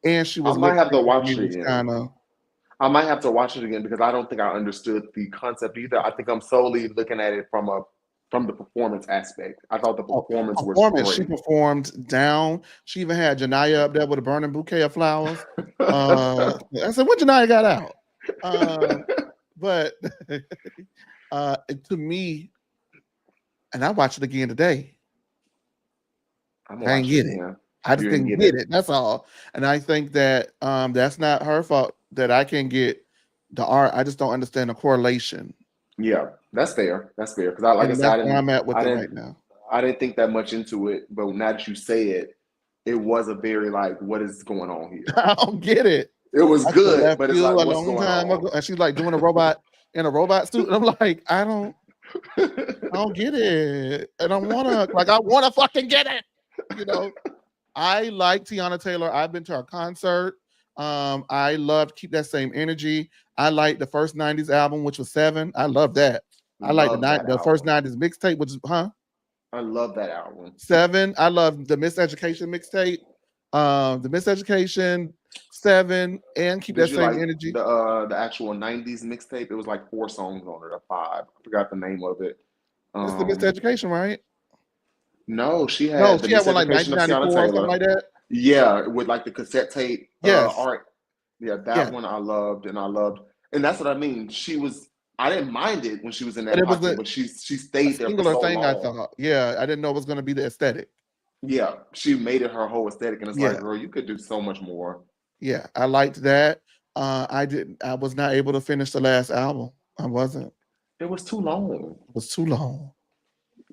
and she I was lip might have to syncing. To watch me, it was again. kind of I might have to watch it again because I don't think I understood the concept either. I think I'm solely looking at it from the performance aspect. I thought the oh, performance was performance. She great. performed down. She even had Janaya up there with a burning bouquet of flowers. I said, "What Janaya got out?" Uh, but to me, and I watched it again today. I'm gonna I didn't watch it get it. again. I just You didn't didn't get get it. it. That's all. And I think that that's not her fault that I can get the art. I just don't understand the correlation, Yeah, that's fair. That's fair. Because like I and said, that's where I'm at I with it right didn't, now. I didn't think that much into it. But now that you say it, it was a very like, what is going on here? I don't get it. It was I should have good, left but it's you like, a what's long going time on? ago. And she's like doing a robot in a robot suit. And I'm like, I don't get it. And I wanna fucking get it. You know, I like Tiana Taylor. I've been to her concert. I loved Keep That Same Energy. I like the first 90s album, which was Seven. I love that. I like Love that the first album. 90s mixtape, which is I love that album. Seven. I love the Miseducation mixtape. The Miseducation, 7, and Keep Did That you Same like Energy. the actual '90s mixtape? It was like 4 songs on it, or 5. I forgot the name of it. It's the Um, Miseducation, right? no, she No, had the she had one like Miseducation of Tiana 1994 or something Taylor. like that. Yeah, with like the cassette tape Yes, art. Yeah, that yes. one I loved, and that's what I mean. She was. I didn't mind it when she was in But that it was pocket, but she a stayed there for singular so thing, I long. thought. Yeah, I didn't know it was going to be the aesthetic. Yeah, she made it her whole aesthetic, and it's like, Yeah, girl, you could do so much more. yeah, I liked that. I didn't. I was not able to finish the last album. I wasn't. It was too long. It was too long.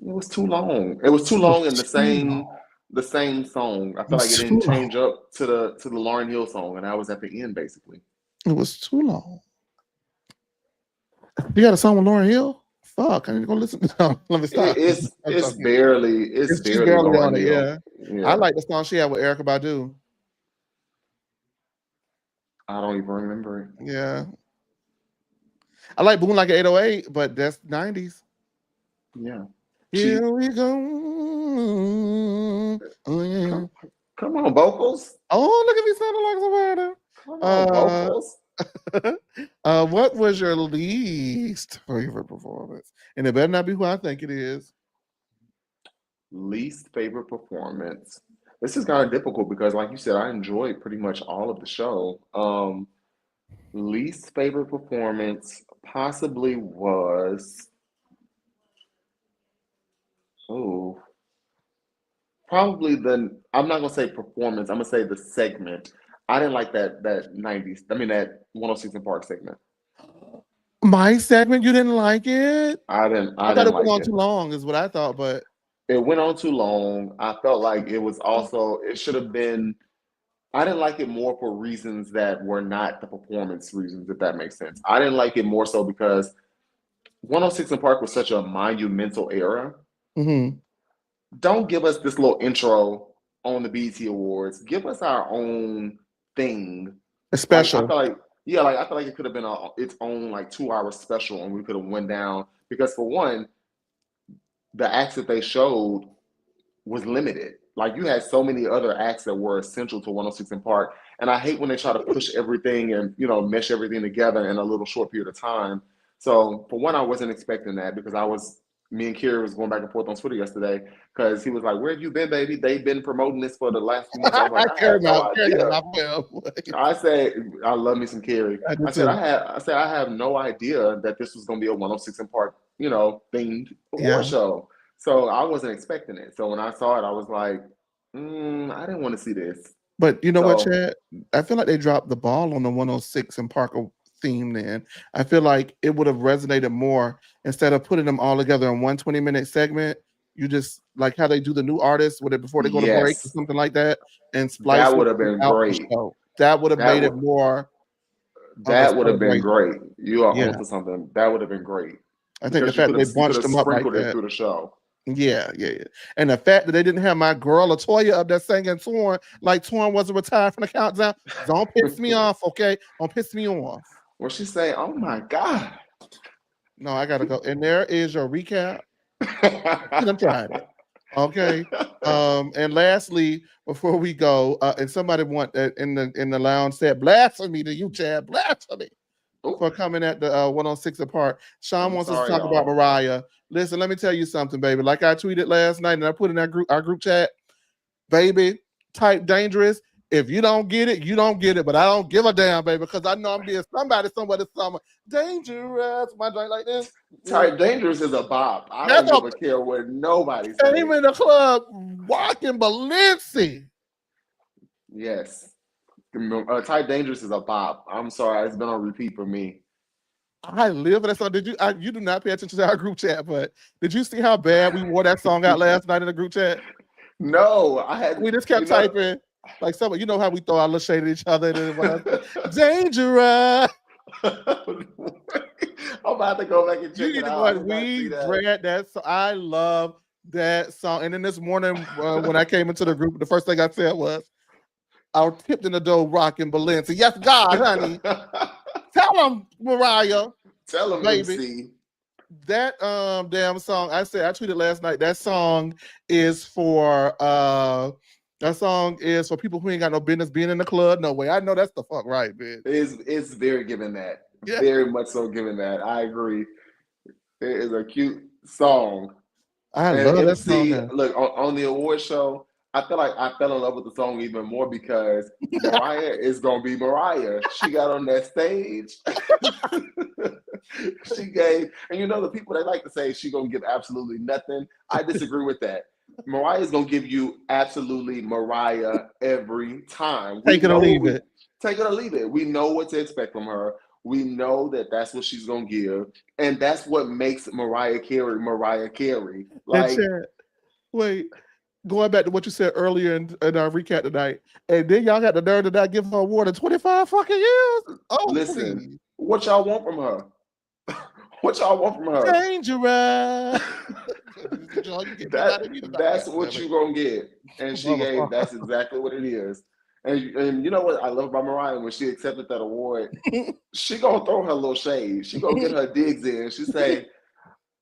It was too long. It was too It was long in too long. the same song. I It feel like was it too didn't long. change up to the Lauryn Hill song, and I was at the end basically. It was too long. You got a song with Lauryn Hill? Fuck, I need to go listen. No, let me stop. I'm joking. It's She's barely barely on Lauryn it. Hill. Yeah, I Yeah, like the song she had with Erica Badu. I don't even remember it. Yeah, I like Boom Like an 808, but that's 90s. Yeah, Here she we go. Oh yeah. come come on vocals. Oh, look at me sounding Come on like vocals. Savannah. What was your least favorite performance? And it better not be who I think it is. Least favorite performance. This is kind of difficult because, like you said, I enjoyed pretty much all of the show. Least favorite performance possibly was, oh, probably I'm not gonna say performance, I'm gonna say the segment. I didn't like that 90s, I mean that 106 in Park segment. My segment, you didn't like it? I I thought didn't it went like on it. too long, is what I thought, but It went on too long. I felt like it was also, it should have been, I didn't like it more for reasons that were not the performance reasons, if that makes sense. I didn't like it more so because 106 in Park was such a monumental era. mhm. Don't give us this little intro on the BET Awards. Give us our own thing. It's Like I special. feel like, yeah, like I feel like it could have been its own like 2 hour special, and we could have went down because for one, the acts that they showed was limited. Like you had so many other acts that were essential to 106 in Park, and I hate when they try to push everything and mesh everything together in a little short period of time. So for one, I wasn't expecting that because me and Kira was going back and forth on Twitter yesterday because he was like, "Where have you been, baby? They've been promoting this for the last few months." I was like, I "I care have no about Carrie idea." my family. I said, "I love me some Carrie." I do I said, too. I have no idea that this was going to be a 106 in Park, themed award Yeah. show." So I wasn't expecting it. So when I saw it, I was like, I didn't want to see this. But you know what, So Chad? I feel like they dropped the ball on the 106 and Parker theme then. I feel like it would have resonated more instead of putting them all together in one 20-minute segment. You just like how they do the new artists with it before they go to break or yes, something like that and splice that it would have been throughout the great. show. That would have That made it would more of a that would have been celebration. great. You are Yeah. onto something. That would have been great I think the because fact that they you could bunched have them up like sprinkled it that. through the show. Yeah, yeah, yeah. And the fact that they didn't have my girl Latoya up there singing Torn like Torn wasn't retired from the countdown. Don't piss me off, okay? Don't piss me off. Where she say, "Oh my God." No, I gotta go. And there is your recap. You done tried it. Okay. And lastly, before we go, and somebody want in the lounge said blasphemy to you, Chad. Blasphemy Oh, for coming at the 106 apart. Sean I'm wants us to sorry, talk about y'all. Mariah. Listen, let me tell you something, baby. Like I tweeted last night and I put in our group chat, baby, type dangerous. If you don't get it, you don't get it. But I don't give a damn, baby, because I know I'm being somebody somewhere this summer. Dangerous. My drink like this. Type Dangerous is a bop. I That's don't a give a care what nobody came say. in the club rocking Balenci. Yes. Type Dangerous is a bop. I'm sorry. It's been on repeat for me. I live in that song. You do not pay attention to our group chat, but did you see how bad we wore that song out last night in the group chat? No, I had, We just you kept know. typing like some. You know how we throw our little shade at each other and whatever. Dangerous. I'm about to go back and You check it need to out. go I ahead. did not see We that. read that. So I love that song. And then this morning when I came into the group, the first thing I said was, "I tipped in the door rocking Balenci." Yes, God, honey. Tell them, Mariah, Tell him, baby. MC. That damn song. I tweeted last night. That song is for That song is for people who ain't got no business being in the club. No way. I know that's the fuck right, bitch. It's very given that. Yeah. Very much so given that. I agree. It is a cute song. I And love that song. MC, look, on the award show, I feel like I fell in love with the song even more because Mariah is gonna be Mariah. She got on that stage. She gave, and you know the people they like to say she gonna give absolutely nothing. I disagree with that. Mariah is gonna give you absolutely Mariah every time. We Take it or know what leave we it. take it or leave it. We know what to expect from her. We know that that's what she's gonna give, and that's what makes Mariah Carey Mariah Carey. And Like, Chad, wait, going back to what you said earlier in our recap tonight, and then y'all got the nerve to not give her a award in 25 fucking years? Oh, listen, please. what y'all want from her? What y'all want from her? Dangerous. That's all you get that out of me tonight. that's God damn what it. you gonna get. And she gave Motherfucker. that's exactly what it is. And you know what I love about Mariah when she accepted that award, she gonna throw her little shade. She gonna get her digs in. She say,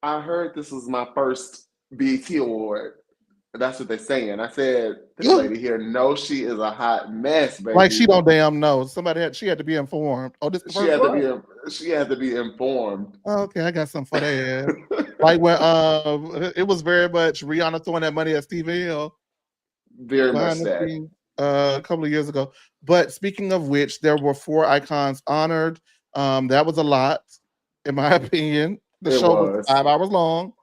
I heard this was my first BET award. That's what they're saying. I said, this lady here knows she is a hot mess, Like she baby. don't damn know. She had to be informed. Oh, this the She first had to one? be she had to be informed. Oh, okay, I got something for that. Like when it was very much Rihanna throwing that money at Steve Hill Very much behind the that. scenes a couple of years ago. But speaking of which, there were 4 icons honored. That was a lot, in my opinion. The It show was was. 5 hours long.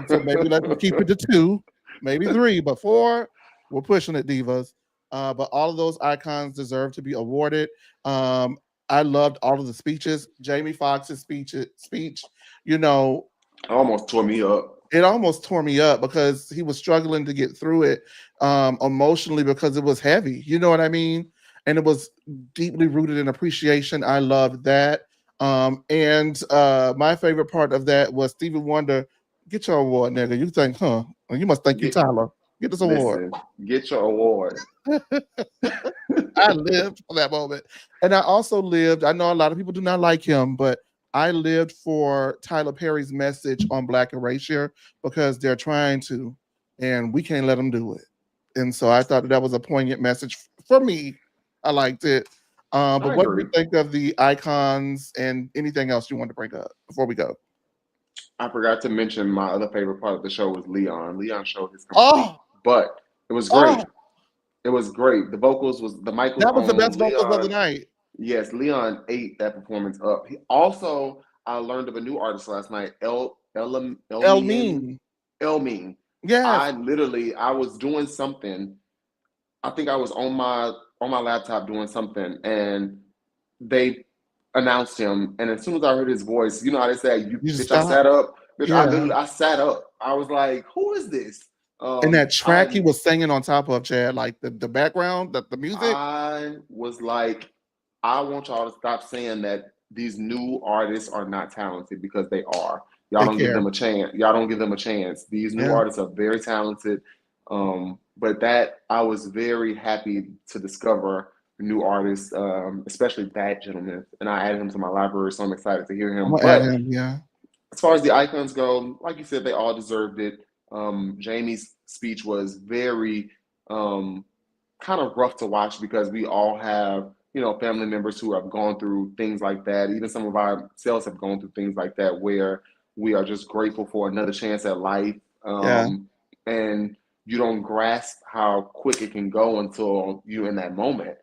So maybe let's keep it to 2, maybe 3, but 4, we're pushing it, divas. But all of those icons deserve to be awarded. Um, I loved all of the speeches. Jamie Foxx's speech, you know, Almost tore me up. it almost tore me up because he was struggling to get through it emotionally because it was heavy. You know what I mean? And it was deeply rooted in appreciation. I loved that. And my favorite part of that was Stevie Wonder, get your award, nigga. You think, huh? Well, you must thank you, Get Tyler. Get this award. listen, get your award. I lived for that moment. And I also lived, I know a lot of people do not like him, but I lived for Tyler Perry's message on Black erasure because they're trying to, and we can't let them do it. And so I thought that was a poignant message for me. I liked it. But I what do you agree. think of the icons and anything else you want to bring up before we go? I forgot to mention my other favorite part of the show was Leon. Leon showed his complete, Oh, but it was great. oh, It was great. The vocals was the mic was that was the on. best vocals of the Leon, night. yes, Leon ate that performance up. He also, I learned of a new artist last night, El Elmian Mean. Elming. Yes. I was doing something. I think I was on my laptop doing something, and they announced him. And as soon as I heard his voice, you know how they say, "You You just bitch, I stop. sat up." Bitch, Yeah. I sat up. I was like, "Who is this?" And that track he I was singing on top of, Chad, like the background, the music. I was like, I want y'all to stop saying that these new artists are not talented because they are. Y'all They don't give them care. a chance. Y'all don't give them a chance. These new Yeah. artists are very talented. But that I was very happy to discover new artists, especially that gentleman. And I added him to my library, so I'm excited to hear I'm him. gonna add But him. Yeah. as far as the icons go, like you said, they all deserved it. Jamie's speech was very kind of rough to watch because we all have, family members who have gone through things like that. Even some of ourselves have gone through things like that where we are just grateful for another chance at life. Yeah. And you don't grasp how quick it can go until you're in that moment.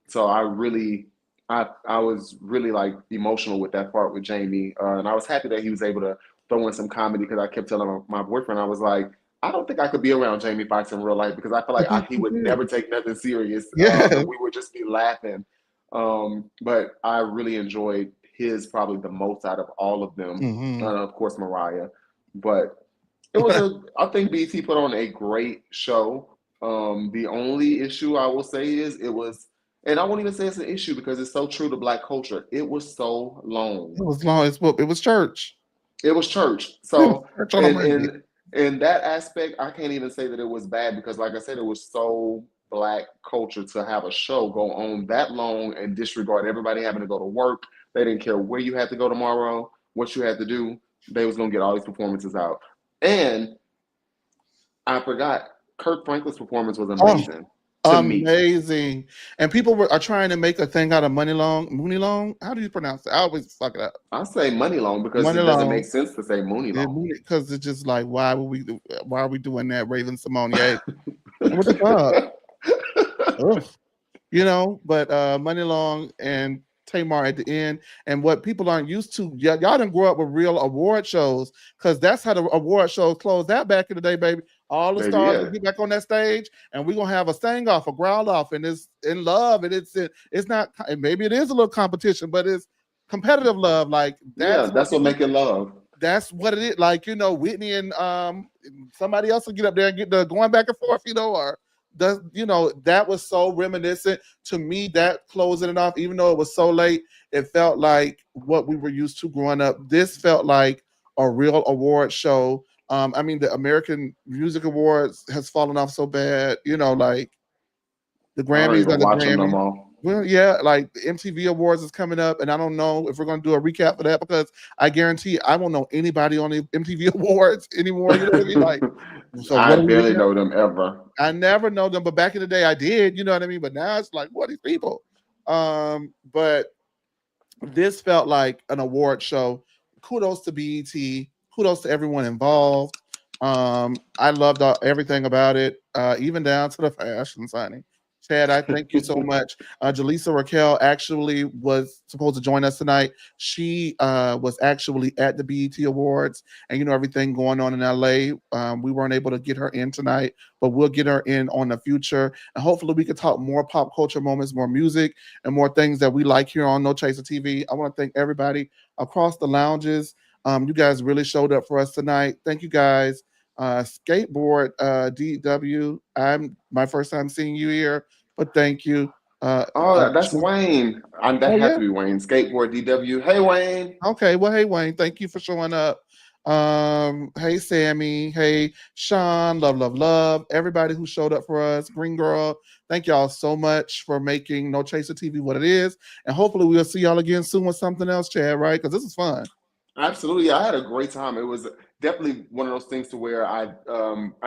So I was really like emotional with that part with Jamie. And I was happy that he was able to throw in some comedy because I kept telling my boyfriend, I was like, I don't think I could be around Jamie Foxx in real life because I feel like he would never take nothing serious, Yeah. and we would just be laughing. But I really enjoyed his probably the most out of all of them. Hmm. Of course, Mariah, but I think BT put on a great show. The only issue I will say is it was, and I won't even say it's an issue because it's so true to Black culture. It was so long. It was long. It was church. It was church. It was So church on a in Monday. in that aspect, I can't even say that it was bad because, like I said, it was so Black culture to have a show go on that long and disregard everybody having to go to work. They didn't care where you had to go tomorrow, what you had to do. They was gonna get all these performances out. And I forgot. Kirk Franklin's performance was Oh, amazing to me. amazing. And people are trying to make a thing out of Mooney Long. How do you pronounce it? I always fuck it up. I say Money Long because Money it doesn't make Long. sense to say Mooney Long. Because it's just like, why are we doing that, Raven Simone? What the fuck? Ugh. But Money Long and Tamar at the end, and what people aren't used to, y'all didn't grow up with real award shows, because that's how the award shows closed out back in the day, baby. All the Baby, stars yeah. will get back on that stage, and we're gonna have a sing off, a growl off, and it's in love, and it's not, and maybe it is a little competition, but it's competitive love. Like Yeah, that's what make it love. that's what it is. Like, Whitney and somebody else will get up there and get the going back and forth, or that was so reminiscent to me, that closing it off, even though it was so late, it felt like what we were used to growing up. This felt like a real award show. I mean, the American Music Awards has fallen off so bad, like the I don't Grammys are even the watch them no Grammys. more. Well, yeah, like the MTV Awards is coming up, and I don't know if we're going to do a recap for that, because I guarantee I won't know anybody on the MTV Awards anymore. You know what I mean? Like, so I what are we barely recap? know them ever. I never know them, but back in the day I did. You know what I mean? But now it's like, what are these people? But this felt like an award show. Kudos to BET. Kudos to everyone involved. I loved everything about it, even down to the fashion, Sonny. Chad, I thank you so much. Jelisa Raquel actually was supposed to join us tonight. She was actually at the BET Awards, and everything going on in LA. We weren't able to get her in tonight, but we'll get her in on the future, and hopefully we can talk more pop culture moments, more music, and more things that we like here on No Chaser TV. I want to thank everybody across the lounges. You guys really showed up for us tonight. Thank you guys. Skateboard DW. I'm my first time seeing you here, but thank you. Oh, that's Wayne. That Oh had yeah. to be Wayne. Skateboard DW. Hey, Wayne. Okay. Well, hey Wayne, thank you for showing up. Hey Sammy. Hey Sean. Love, love, love. Everybody who showed up for us. Green Girl. Thank y'all so much for making No Chaser TV what it is, and hopefully we'll see y'all again soon with something else, Chad. Right? Because this is fun. Absolutely, I had a great time. It was definitely one of those things to where I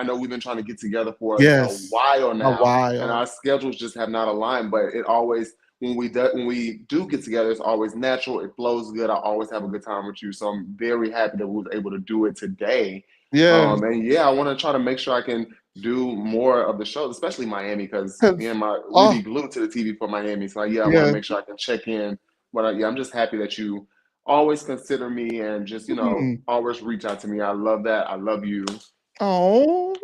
know we've been trying to get together for a Yes. while A now, and while. our schedules just have not aligned. But it always when we do get together, it's always natural. It flows good. I always have a good time with you, so I'm very happy that we was able to do it today. Yeah. And yeah, I want to try to make sure I can do more of the shows, especially Miami, because me 'Cause- and my we Oh be glued to the TV for Miami. So yeah, I want to yeah. make sure I can check in. But yeah, I'm just happy that you always consider me and just Hmm. always reach out to me. I love that. I love you. Oh,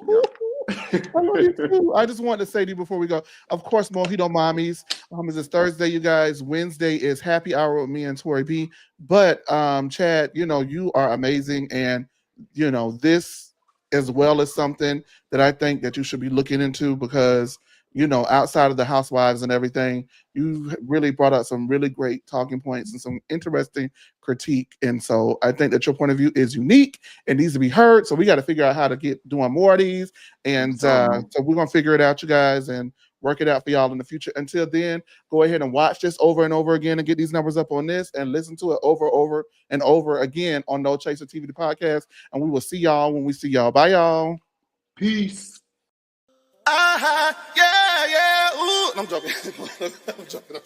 Yeah. I love you too. I just wanted to say to you before we go, of course, Mojito Mommies. It's Thursday, you guys. Wednesday is happy hour with me and Tori B. But Chad, you are amazing, and this as well as something that I think that you should be looking into, because outside of the housewives and everything, you really brought up some really great talking points and some interesting critique. And so I think that your point of view is unique. It needs to be heard. So we got to figure out how to get doing more of these. And Some so we're gonna figure it out, you guys, and work it out for y'all in the future. Until then, go ahead and watch this over and over again and get these numbers up on this and listen to it over and over again on No Chaser TV, the podcast. And we will see y'all when we see y'all. Bye, y'all. peace. Yeah, yeah. Ooh, I'm joking. I'm joking.